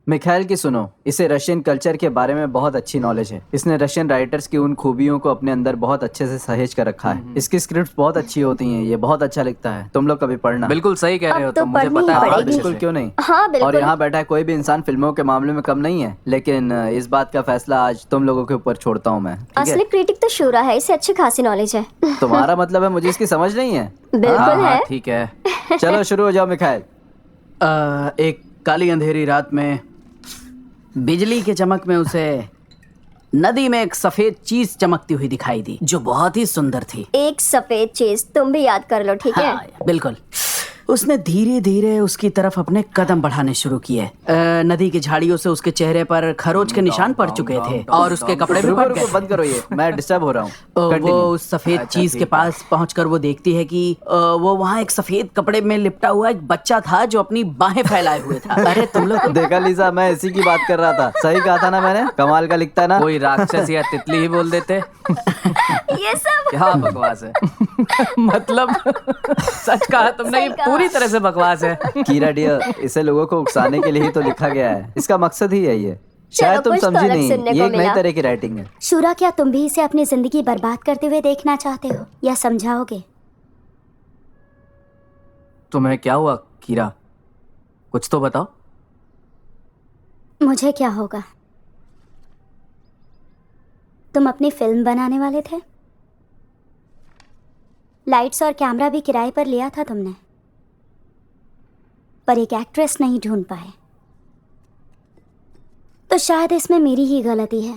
मिखाइल की सुनो, इसे रशियन कल्चर के बारे में बहुत अच्छी नॉलेज है। इसने रशियन राइटर्स की उन खूबियों को अपने अंदर बहुत अच्छे से सहेज कर रखा है। इसकी स्क्रिप्ट्स बहुत अच्छी होती हैं, ये बहुत अच्छा लिखता है। तुम लोग कभी पढ़ना। बिल्कुल सही कह रहे हो अब तो तुम, मुझे पढ़नी पता ही है। पड़ेगी। बिल्कुल, क्यों नहीं। हाँ बिल्कुल। और यहाँ बैठा है कोई भी इंसान फिल्मों के मामले में कम नहीं है, लेकिन इस बात का फैसला आज तुम लोगों के ऊपर छोड़ता हूँ मैं, ठीक असली है? क्रिटिक तो शूरा है, इसे अच्छी खासी नॉलेज है। तुम्हारा मतलब है मुझे इसकी समझ नहीं है? बिल्कुल है। ठीक है। चलो शुरू हो जाओ मिखाइल। एक काली अंधेरी रात में बिजली के चमक में उसे नदी में एक सफेद चीज चमकती हुई दिखाई दी, जो बहुत ही सुंदर थी। एक सफेद चीज, तुम भी याद कर लो, ठीक है? हाँ, बिल्कुल। उसने धीरे धीरे उसकी तरफ अपने कदम बढ़ाने शुरू किए। नदी की झाड़ियों से उसके चेहरे पर खरोच के निशान पड़ चुके थे और उसके कपड़े भी रुको फट रुको, गए। बंद करो ये, मैं डिस्टर्ब हो रहा हूँ। वो Continue। उस सफेद चीज के पास पहुंचकर वो देखती है कि वो वहाँ एक सफेद कपड़े में लिपटा हुआ एक बच्चा था जो अपनी बाहें फैलाए हुए था। अरे तुम लोग देखा लीजा, मैं इसी की बात कर रहा था। सही कहा था ना मैंने? कमाल का लिखता है ना। कोई राक्षस या तितली ही बोल देते। ये सब क्या बकवास है। मतलब सच कहा तुमने, ये सही कहा। पूरी तरह से बकवास है। कीरा डियर, इसे लोगों को उकसाने के लिए ही तो लिखा गया है। इसका मकसद ही यही है। शायद तुम कुछ तो समझी अलग नहीं, सुनने ये को एक नई मिला। तरह की राइटिंग है। शूरा, क्या तुम भी इसे अपनी जिंदगी बर्बाद करते हुए देखना चाहते हो या समझाओगे? तुम्हें क्या हुआ कीरा, कुछ तो बताओ। मुझे क्या होगा? तुम अपनी फिल्म बनाने वाले थे। लाइट्स और कैमरा भी किराए पर लिया था तुमने, पर एक एक्ट्रेस नहीं ढूंढ पाए। तो शायद इसमें मेरी ही गलती है।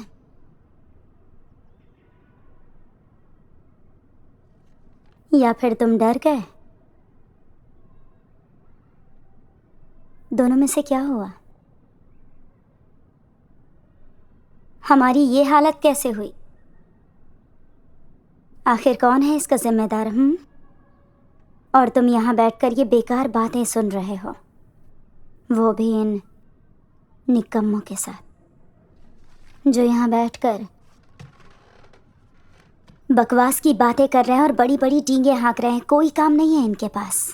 या फिर तुम डर गए? दोनों में से क्या हुआ? हमारी ये हालत कैसे हुई? आखिर कौन है इसका जिम्मेदार? और तुम यहाँ बैठकर ये बेकार बातें सुन रहे हो, वो भी इन निकम्मों के साथ, जो यहाँ बैठकर बकवास की बातें कर रहे हैं और बड़ी बड़ी डींगे हाँक रहे हैं। कोई काम नहीं है इनके पास।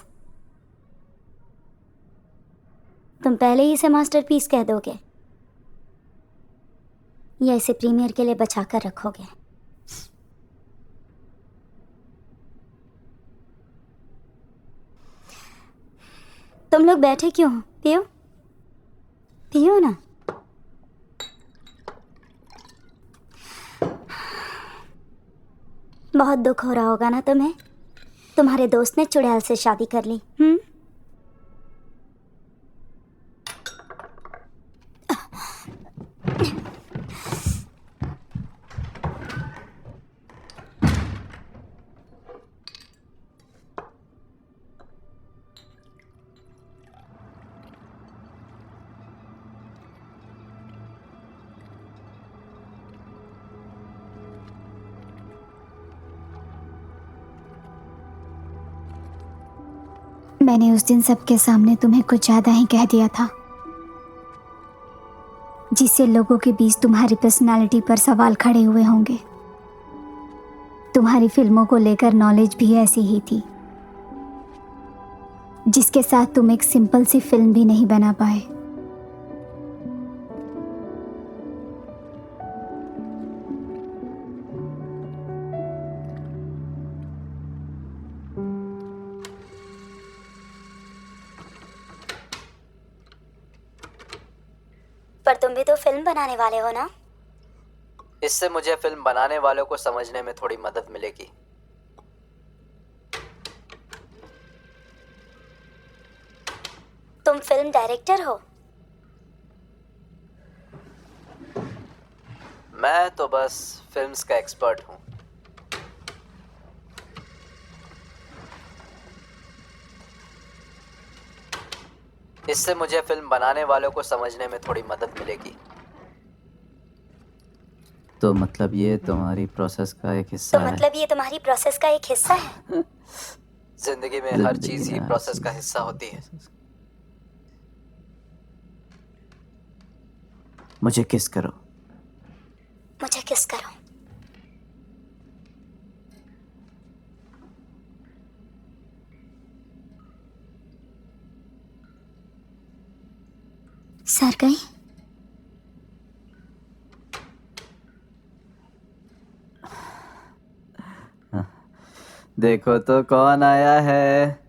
तुम पहले ही इसे मास्टरपीस कह दोगे या इसे प्रीमियर के लिए बचा कर रखोगे? तुम लोग बैठे क्यों हो? पियो पियो ना। बहुत दुख हो रहा होगा ना तुम्हें? तुम्हारे दोस्त ने चुड़ैल से शादी कर ली। मैंने उस दिन सबके सामने तुम्हें कुछ ज्यादा ही कह दिया था, जिससे लोगों के बीच तुम्हारी पर्सनालिटी पर सवाल खड़े हुए होंगे। तुम्हारी फिल्मों को लेकर नॉलेज भी ऐसी ही थी, जिसके साथ तुम एक सिंपल सी फिल्म भी नहीं बना पाए। पर तुम भी तो फिल्म बनाने वाले हो ना? इससे मुझे फिल्म बनाने वालों को समझने में थोड़ी मदद मिलेगी। तुम फिल्म डायरेक्टर हो? मैं तो बस फिल्म्स का एक्सपर्ट हूँ। इससे मुझे फिल्म बनाने वालों को समझने में थोड़ी मदद मिलेगी। तो मतलब ये तुम्हारी प्रोसेस का एक हिस्सा तो है। मतलब ये तुम्हारी प्रोसेस का एक हिस्सा है? जिंदगी में हर चीज ही प्रोसेस का हिस्सा होती है। मुझे किस करो। मुझे किस करो। सर गई? देखो तो कौन आया है।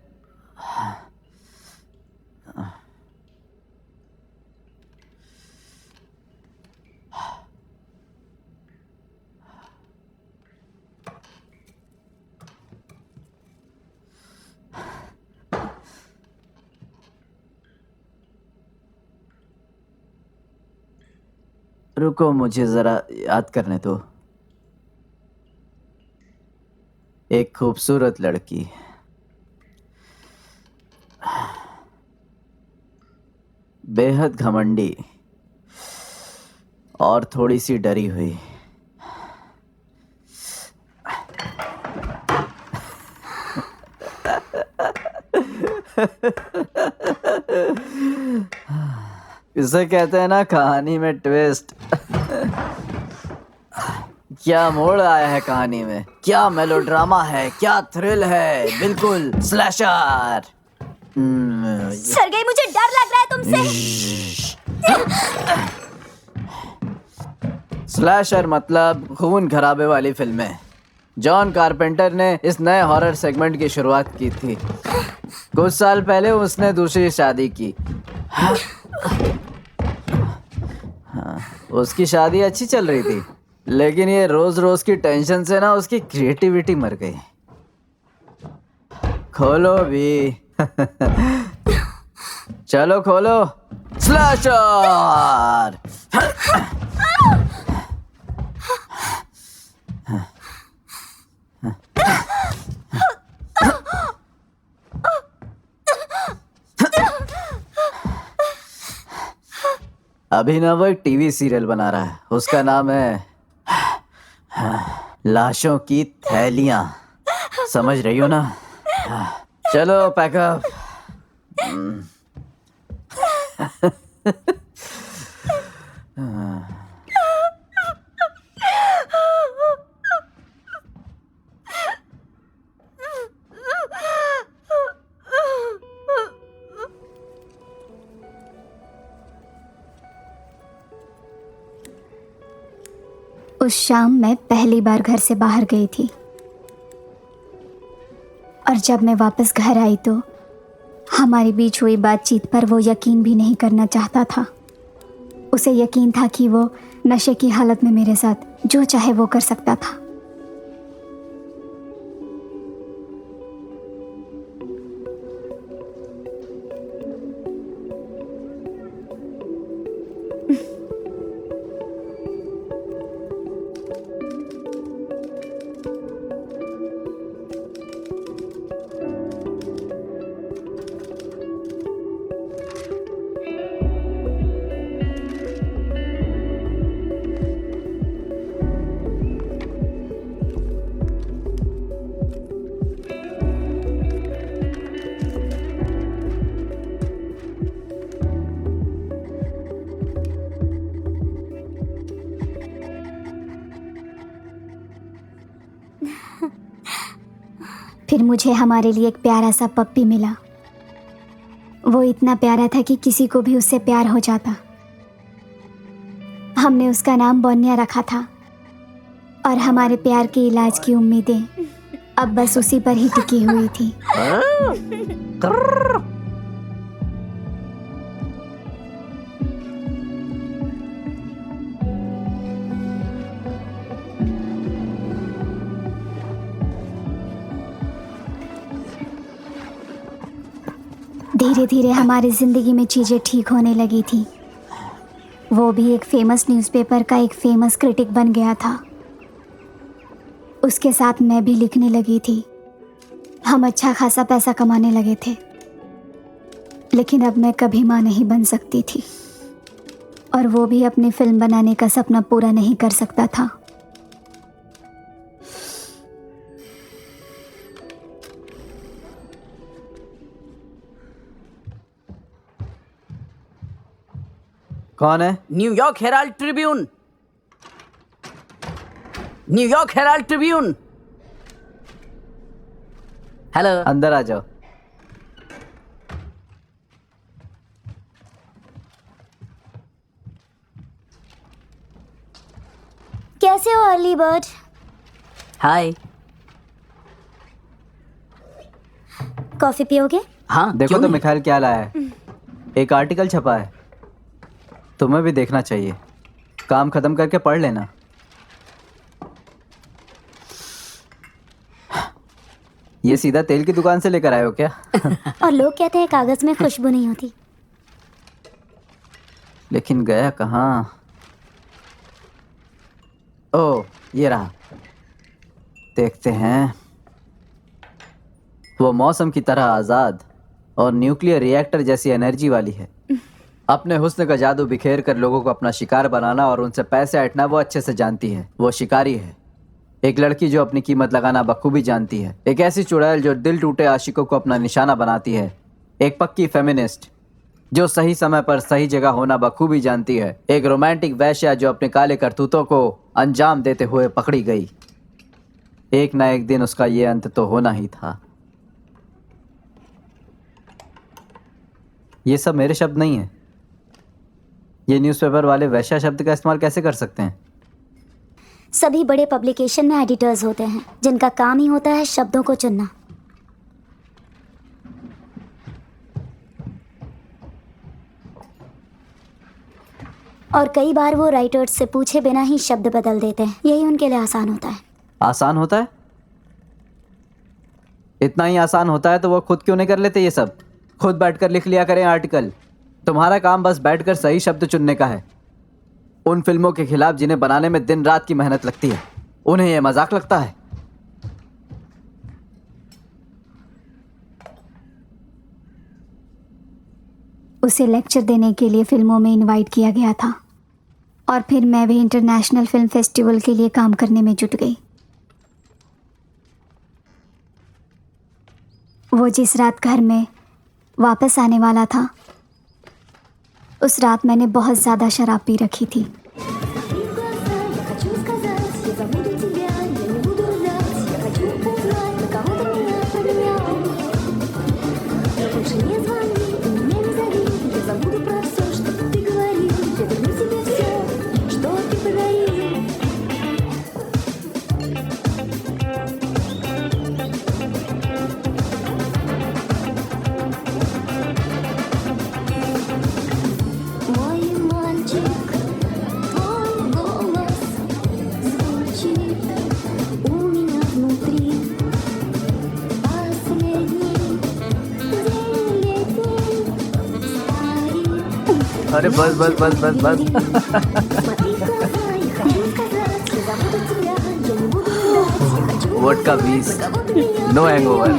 रुको, मुझे जरा याद करने दो। एक खूबसूरत लड़की, बेहद घमंडी और थोड़ी सी डरी हुई। इसे कहते हैं ना कहानी में ट्विस्ट। क्या मोड़ आया है कहानी में, क्या मेलोड्रामा है, क्या थ्रिल है, बिल्कुल स्लैशर। सरगई, मुझे डर लग रहा है तुमसे। स्लैशर मतलब खून खराबे वाली फिल्में। जॉन कारपेंटर ने इस नए हॉरर सेगमेंट की शुरुआत की थी। कुछ साल पहले उसने दूसरी शादी की। उसकी शादी अच्छी चल रही थी, लेकिन ये रोज रोज की टेंशन से ना उसकी क्रिएटिविटी मर गई। खोलो भी। चलो खोलो। स्लैशर। अभी ना वो एक टीवी सीरियल बना रहा है, उसका नाम है लाशों की थैलियां। समझ रही हो ना? चलो पैकअप। उस शाम मैं पहली बार घर से बाहर गई थी, और जब मैं वापस घर आई तो हमारे बीच हुई बातचीत पर वो यकीन भी नहीं करना चाहता था। उसे यकीन था कि वो नशे की हालत में मेरे साथ जो चाहे वो कर सकता था। फिर मुझे हमारे लिए एक प्यारा सा पप्पी मिला। वो इतना प्यारा था कि किसी को भी उससे प्यार हो जाता। हमने उसका नाम बोन्या रखा था, और हमारे प्यार के इलाज की उम्मीदें अब बस उसी पर ही टिकी हुई थी। धीरे धीरे हमारी जिंदगी में चीजें ठीक होने लगी थी। वो भी एक फेमस न्यूज़पेपर का एक फेमस क्रिटिक बन गया था। उसके साथ मैं भी लिखने लगी थी। हम अच्छा खासा पैसा कमाने लगे थे, लेकिन अब मैं कभी माँ नहीं बन सकती थी, और वो भी अपनी फिल्म बनाने का सपना पूरा नहीं कर सकता था। कौन है? New York Herald Tribune. New York Herald Tribune. Hello. अंदर आ जाओ। Hello early bird. Hi. Coffee पियोगे? हाँ देखो क्यों तो नहीं? मिखाइल क्या लाया है। एक आर्टिकल छपा है, तुम्हें भी देखना चाहिए। काम खत्म करके पढ़ लेना। ये सीधा तेल की दुकान से लेकर आए हो क्या? और लोग कहते हैं कागज में खुशबू नहीं होती। लेकिन गया कहाँ? ओह, ये रहा। देखते हैं। वो मौसम की तरह आजाद और न्यूक्लियर रिएक्टर जैसी एनर्जी वाली है। अपने हुस्न का जादू बिखेर कर लोगों को अपना शिकार बनाना और उनसे पैसे ऐंठना वो अच्छे से जानती है। वो शिकारी है, एक लड़की जो अपनी कीमत लगाना बखूबी जानती है। एक ऐसी चुड़ैल जो दिल टूटे आशिकों को अपना निशाना बनाती है। एक पक्की फेमिनिस्ट जो सही समय पर सही जगह होना बखूबी जानती है। एक रोमांटिक वैश्या जो अपने काले करतूतों को अंजाम देते हुए पकड़ी गई। एक ना एक दिन उसका ये अंत तो होना ही था। ये सब मेरे शब्द नहीं है। ये न्यूज़पेपर वाले वैश्या शब्द का इस्तेमाल कैसे कर सकते हैं? सभी बड़े पब्लिकेशन में एडिटर्स होते हैं जिनका काम ही होता है शब्दों को चुनना। और कई बार वो राइटर्स से पूछे बिना ही शब्द बदल देते हैं। यही उनके लिए आसान होता है। आसान होता है? इतना ही आसान होता है तो वो खुद क्यों नहीं कर लेते ये सब? खुद बैठकर लिख लिया करें आर्टिकल। तुम्हारा काम बस बैठकर सही शब्द चुनने का है। उन फिल्मों के खिलाफ जिन्हें बनाने में दिन रात की मेहनत लगती है, उन्हें यह मजाक लगता है। उसे लेक्चर देने के लिए फिल्मों में इनवाइट किया गया था और फिर मैं भी इंटरनेशनल फिल्म फेस्टिवल के लिए काम करने में जुट गई। वो जिस रात घर में वापस आने वाला था, उस रात मैंने बहुत ज़्यादा शराब पी रखी थी। अरे बस बस बस बस बस। Vodka 20, no hangover.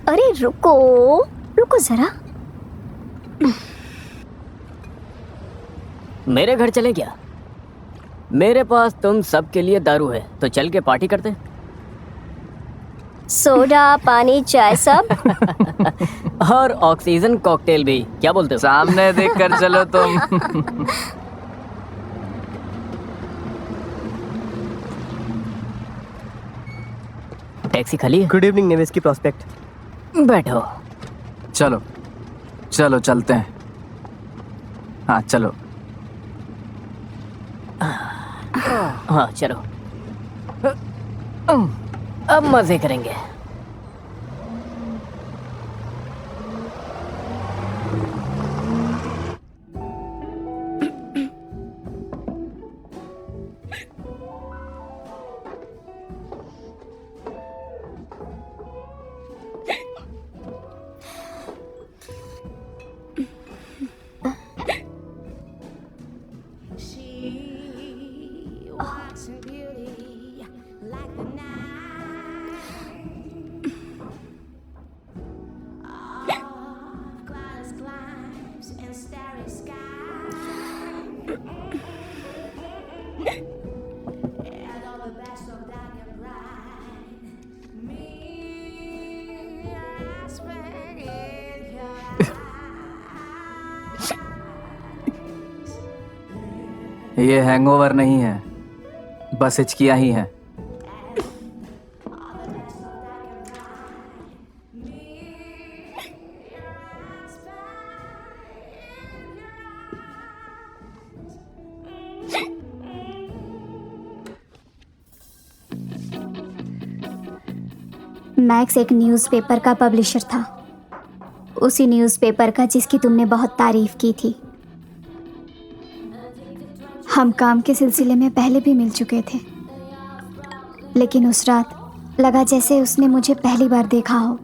अरे रुको रुको जरा। मेरे घर चले क्या? मेरे पास तुम सबके लिए दारू है, तो चल के पार्टी करते हैं। सोडा, पानी, चाय सब। और ऑक्सीजन कॉकटेल भी, क्या बोलते हो? सामने देख कर चलो तुम। टैक्सी खाली है? गुड इवनिंग निवेश की प्रॉस्पेक्ट। बैठो। चलो चलो चलते हैं। हाँ चलो। हाँ चलो, अब मजे करेंगे। ये हैंगओवर नहीं है, बस हिचकियां ही हैं। मैक्स एक न्यूज़पेपर का पब्लिशर था, उसी न्यूज़पेपर का जिसकी तुमने बहुत तारीफ की थी। हम काम के सिलसिले में पहले भी मिल चुके थे, लेकिन उस रात लगा जैसे उसने मुझे पहली बार देखा हो।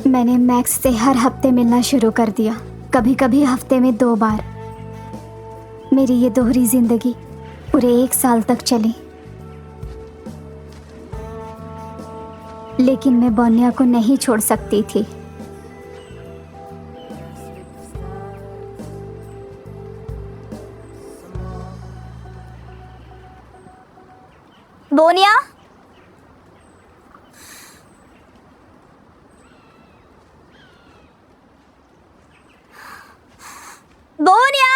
मैंने मैक्स से हर हफ्ते मिलना शुरू कर दिया, कभी कभी हफ्ते में 2 बार। मेरी ये दोहरी जिंदगी पूरे 1 साल तक चली, लेकिन मैं बोनिया को नहीं छोड़ सकती थी। बोनिया, बोनिया,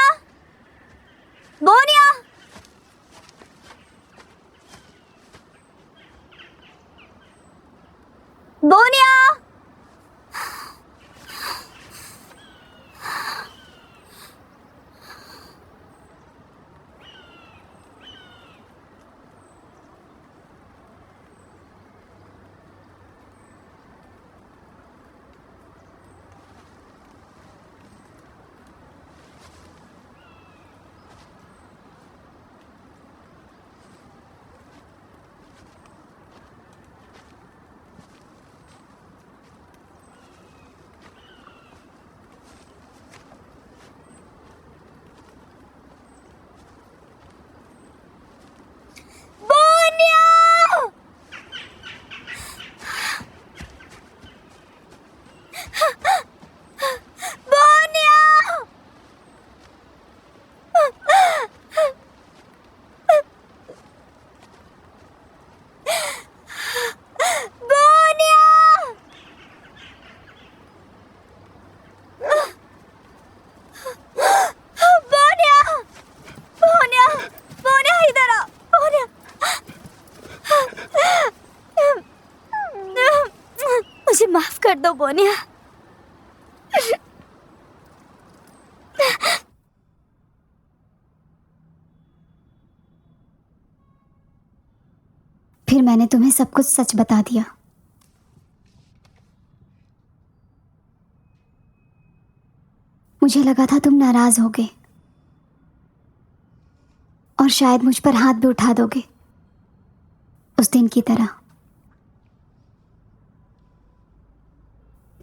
बोनिया, बोनिया। मुझे माफ कर दो बोनिया। फिर मैंने तुम्हें सब कुछ सच बता दिया। मुझे लगा था तुम नाराज होगे और शायद मुझ पर हाथ भी उठा दोगे उस दिन की तरह,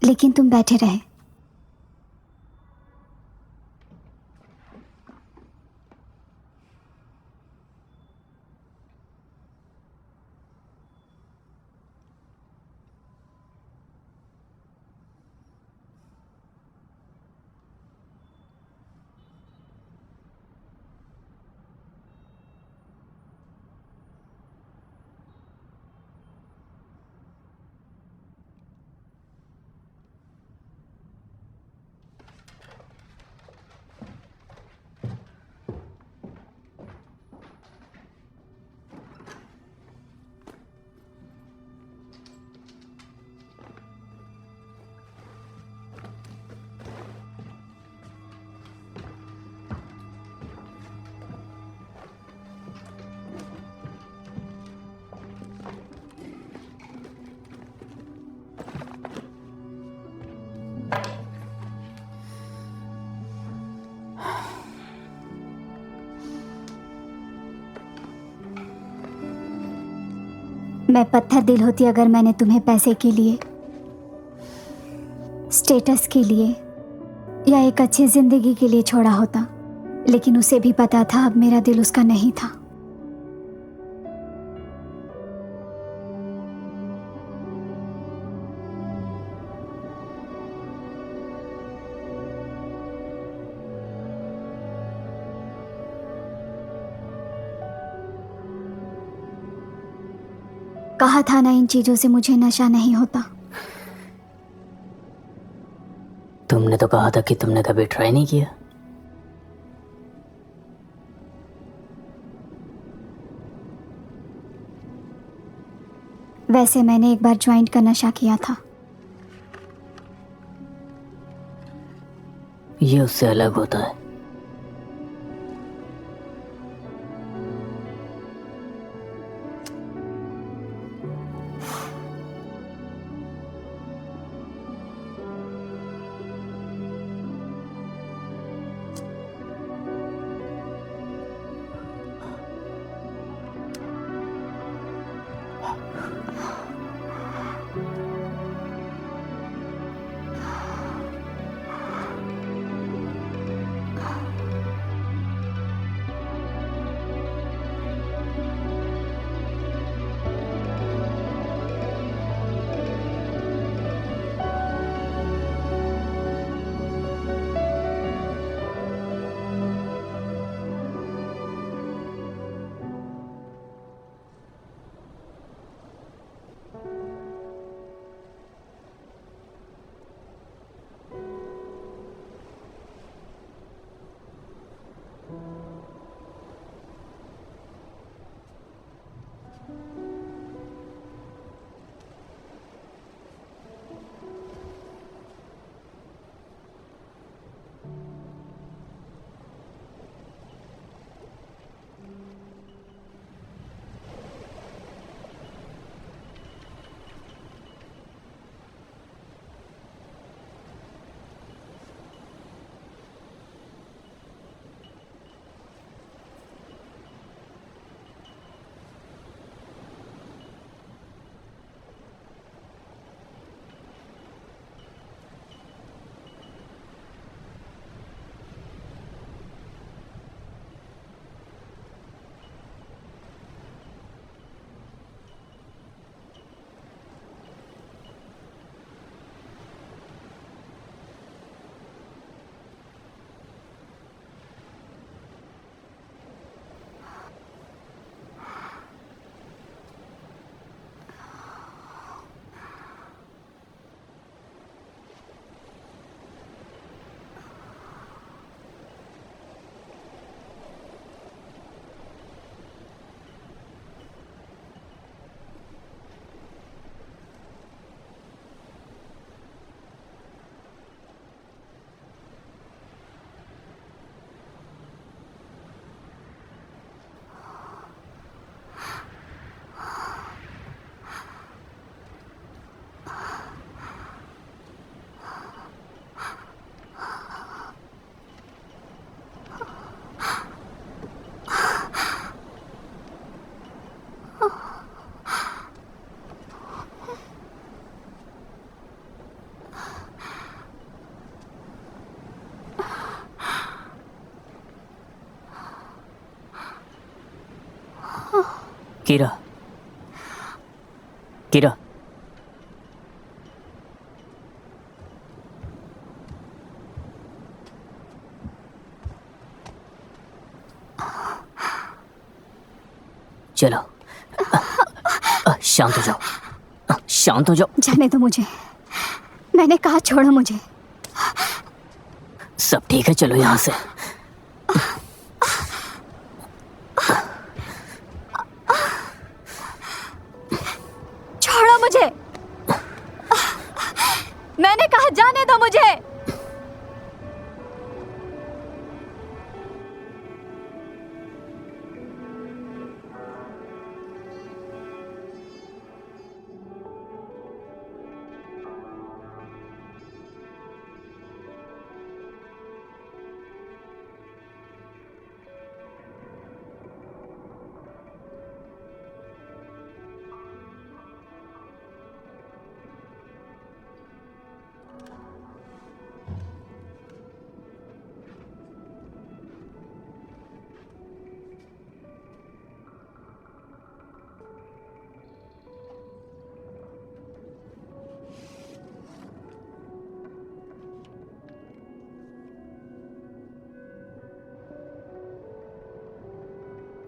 लेकिन तुम बैठे रहे। मैं पत्थर दिल होती अगर मैंने तुम्हें पैसे के लिए, स्टेटस के लिए या एक अच्छी जिंदगी के लिए छोड़ा होता, लेकिन उसे भी पता था अब मेरा दिल उसका नहीं था। कहा था ना, इन चीजों से मुझे नशा नहीं होता। तुमने तो कहा था कि तुमने कभी ट्राई नहीं किया। वैसे मैंने एक बार ज्वाइंट का नशा किया था। ये उससे अलग होता है। कीरा, कीरा, चलो शांत हो जाओ, शांत हो जाओ। जाने दो मुझे, मैंने कहा छोड़ो मुझे। सब ठीक है, चलो यहाँ से। छोड़ो मुझे, मैंने कहा जाने दो मुझे।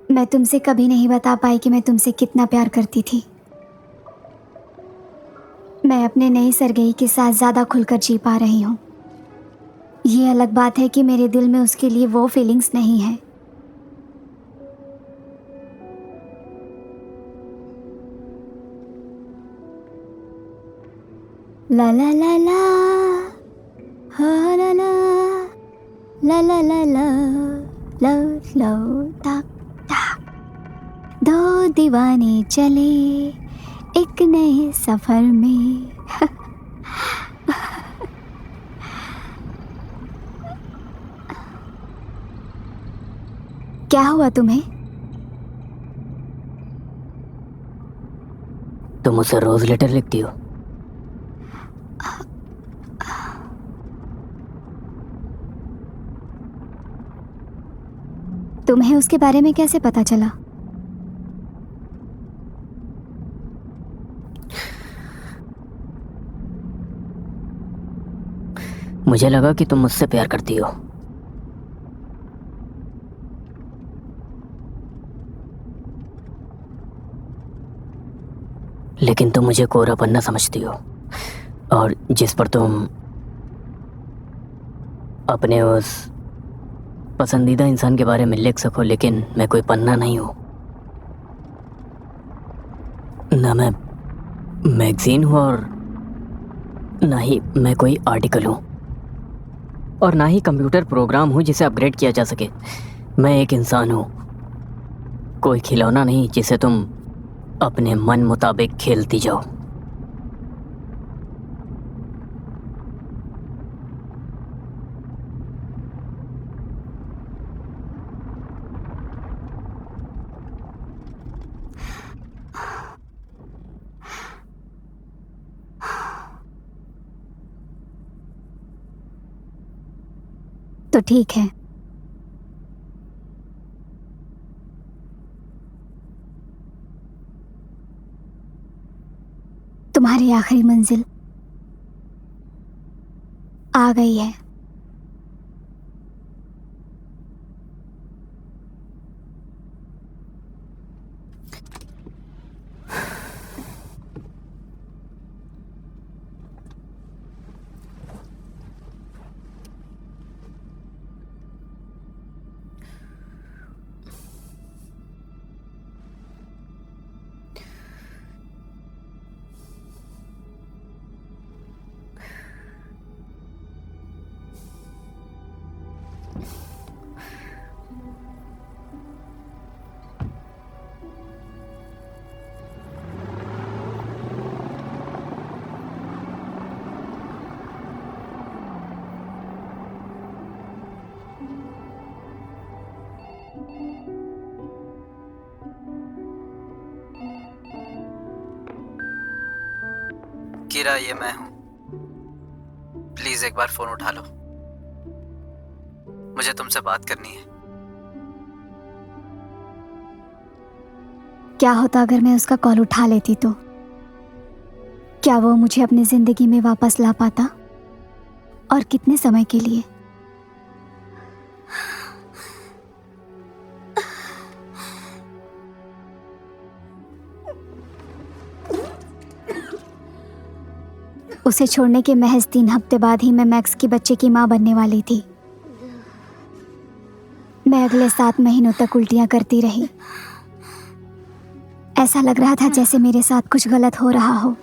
मैं तुमसे कभी नहीं बता पाई कि मैं तुमसे कितना प्यार करती थी। मैं अपने नई सरगई के साथ ज़्यादा खुलकर जी पा रही हूँ। ये अलग बात है कि मेरे दिल में उसके लिए वो फीलिंग्स नहीं है। ला ला ला ला, हा ला ला, ला ला ला ला, लो लो ताक ताक। दो दीवाने चले एक नए सफर में। क्या हुआ तुम्हें? तुम मुझसे रोज लेटर लिखती हो? तुम्हें उसके बारे में कैसे पता चला? मुझे लगा कि तुम मुझसे प्यार करती हो। लेकिन तुम मुझे कोरा पन्ना समझती हो, और जिस पर तुम अपने उस पसंदीदा इंसान के बारे में लिख सको, लेकिन मैं कोई पन्ना नहीं हूँ। ना मैं मैगजीन हूँ और ना ही मैं कोई आर्टिकल हूँ, और ना ही कंप्यूटर प्रोग्राम हूँ जिसे अपग्रेड किया जा सके। मैं एक इंसान हूँ, कोई खिलौना नहीं जिसे तुम अपने मन मुताबिक खेलती जाओ। तो ठीक है, तुम्हारी आखिरी मंजिल आ गई है। कीरा, ये मैं हूँ। प्लीज एक बार फोन उठा लो, मुझे तुमसे बात करनी है। क्या होता अगर मैं उसका कॉल उठा लेती तो? क्या वो मुझे अपनी जिंदगी में वापस ला पाता? और कितने समय के लिए? उसे छोड़ने के महज 3 हफ्ते बाद ही मैं मैक्स की बच्चे की मां बनने वाली थी। मैं अगले 7 महीनों तक उल्टियां करती रही। ऐसा लग रहा था जैसे मेरे साथ कुछ गलत हो रहा हो।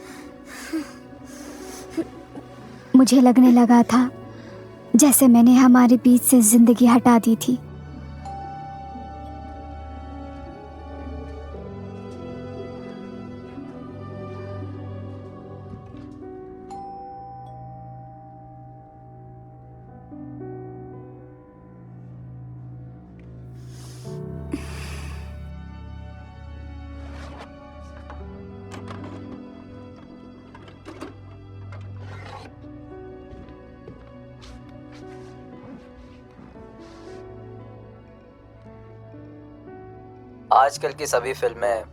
मुझे लगने लगा था जैसे मैंने हमारे बीच से जिंदगी हटा दी थी। आजकल की सभी फिल्में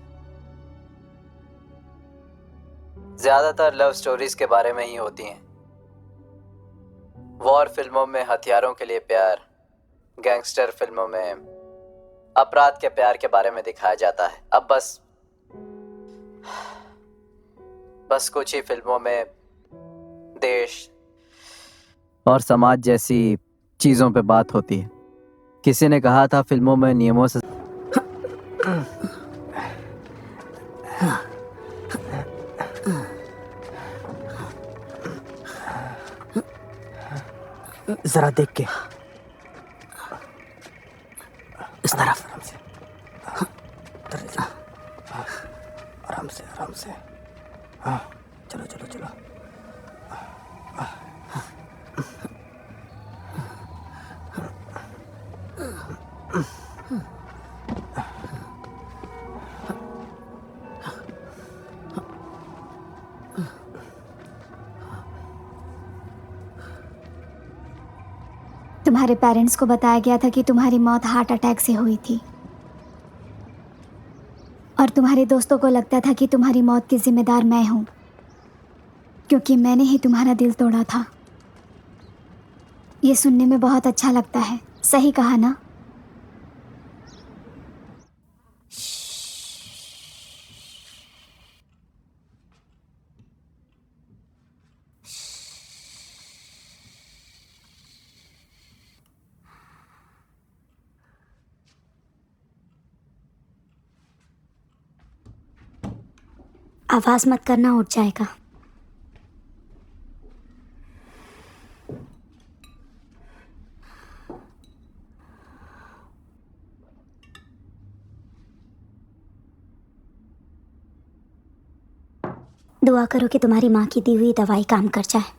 ज्यादातर लव स्टोरीज के बारे में ही होती हैं। वॉर फिल्मों में हथियारों के लिए प्यार, गैंगस्टर फिल्मों में अपराध के प्यार के बारे में दिखाया जाता है। अब बस कुछ ही फिल्मों में देश और समाज जैसी चीजों पे बात होती है। किसी ने कहा था फिल्मों में नियमों से जरा देख के इस तरफ। आराम से आराम से। हाँ, चलो चलो चलो। तुम्हारे पेरेंट्स को बताया गया था कि तुम्हारी मौत हार्ट अटैक से हुई थी, और तुम्हारे दोस्तों को लगता था कि तुम्हारी मौत की जिम्मेदार मैं हूं, क्योंकि मैंने ही तुम्हारा दिल तोड़ा था। ये सुनने में बहुत अच्छा लगता है, सही कहा ना? आवाज मत करना, उठ जाएगा। दुआ करो कि तुम्हारी माँ की दी हुई दवाई काम कर जाए।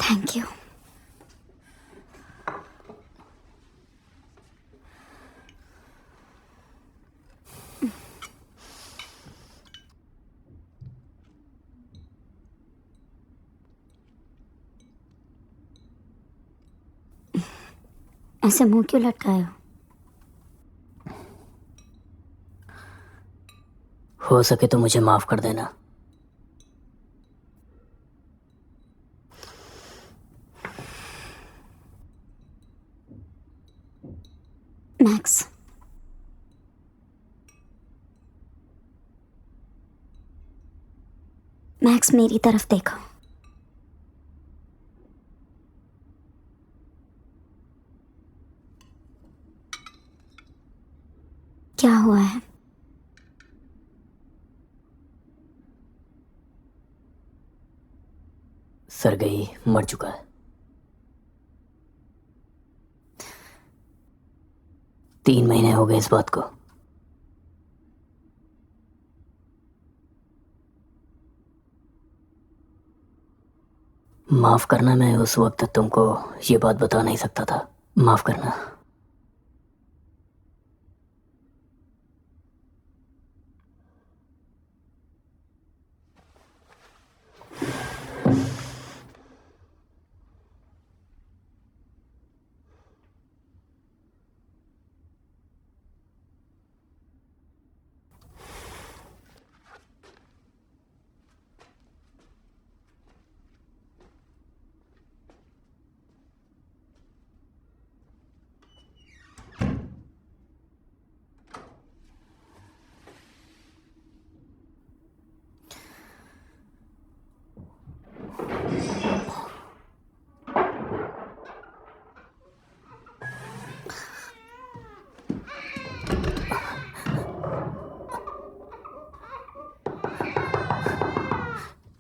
Thank you. ऐसे मुंह क्यों लटकाए हो? हो सके तो मुझे माफ कर देना। मैक्स, मैक्स मेरी तरफ देखो। क्या हुआ है? सरगई मर चुका है। 3 महीने हो गए इस बात को। माफ करना, मैं उस वक्त तुमको ये बात बता नहीं सकता था। माफ करना।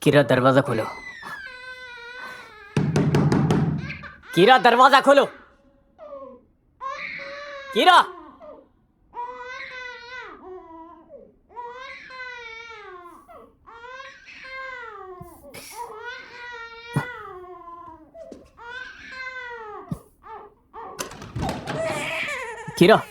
कीरा, दरवाजा खोलो। कीरा, दरवाजा खोलो। कीरा, कीरा,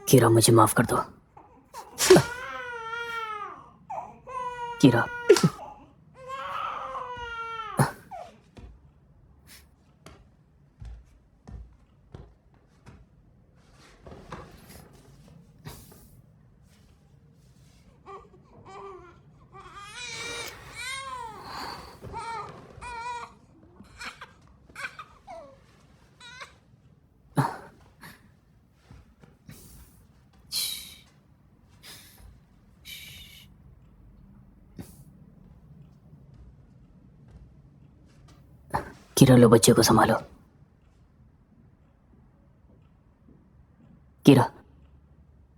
कीरा, मुझे माफ कर दो। कीरा, कीरा लो बच्चे को संभालो। कीरा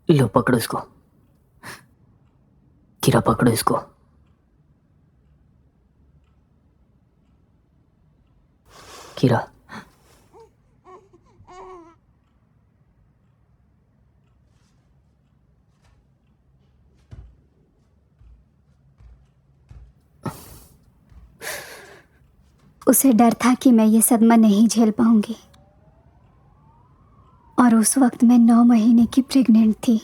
लो पकड़ो इसको। कीरा पकड़ो इसको। कीरा उसे डर था कि मैं ये सदमा नहीं झेल पाऊंगी, और उस वक्त मैं 9 महीने की प्रेग्नेंट थी।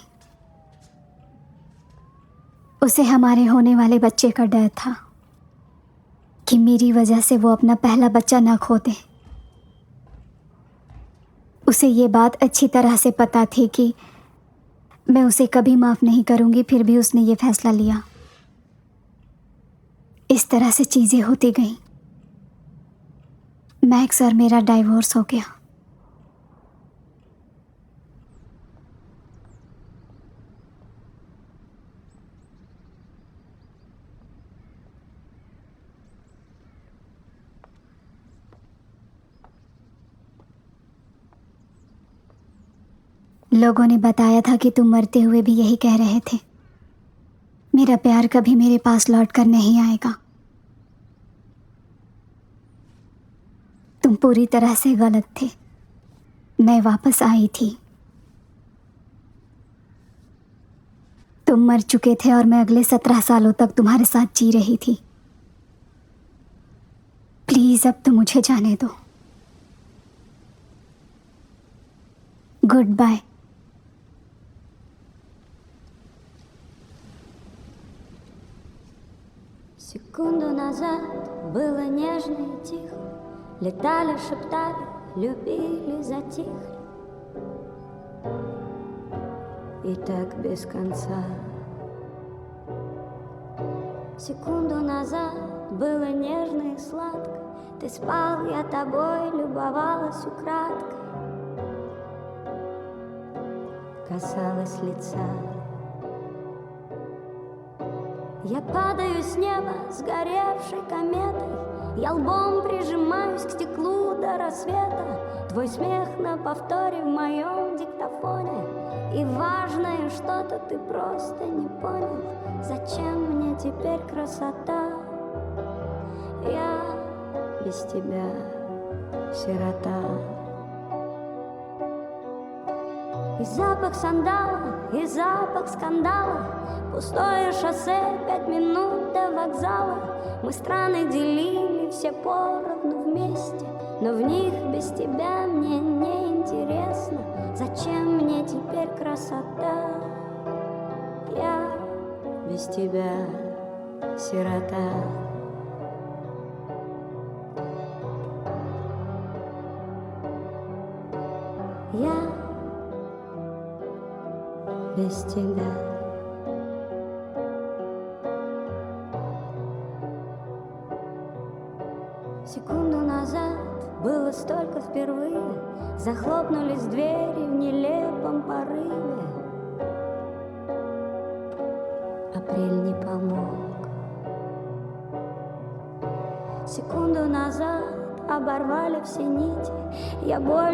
उसे हमारे होने वाले बच्चे का डर था कि मेरी वजह से वो अपना पहला बच्चा ना खो दे। उसे ये बात अच्छी तरह से पता थी कि मैं उसे कभी माफ नहीं करूंगी, फिर भी उसने ये फैसला लिया। इस तरह से चीजें होती गईं। मैक्स और मेरा डाइवोर्स हो गया। लोगों ने बताया था कि तुम मरते हुए भी यही कह रहे थे, मेरा प्यार कभी मेरे पास लौट कर नहीं आएगा। तुम पूरी तरह से गलत थे। मैं वापस आई थी। तुम मर चुके थे और मैं अगले 17 सालों तक तुम्हारे साथ जी रही थी। प्लीज अब तो मुझे जाने दो। Good bye. Секунду назад было нежно и тихо. Летали, шептали, любили, затихли. И так без конца. Секунду назад было нежно и сладко. Ты спал, я тобой любовалась украдкой. Касалась лица. Я падаю с неба, сгоревшей кометой. Я лбом прижимаюсь к стеклу до рассвета. Твой смех на повторе в моем диктофоне. И важное что-то ты просто не понял. Зачем мне теперь красота? Я без тебя сирота. И запах сандала, и запах скандала. Пустое шоссе, 5 минут до вокзала. Мы страны делили все поровну вместе, но в них без тебя мне не интересно. Зачем мне теперь красота? Я без тебя сирота. Я без тебя. Секунду назад было столько впервые. Захлопнулись двери в нелепом порыве. Апрель не помог. Секунду назад оборвали все нити. Я больше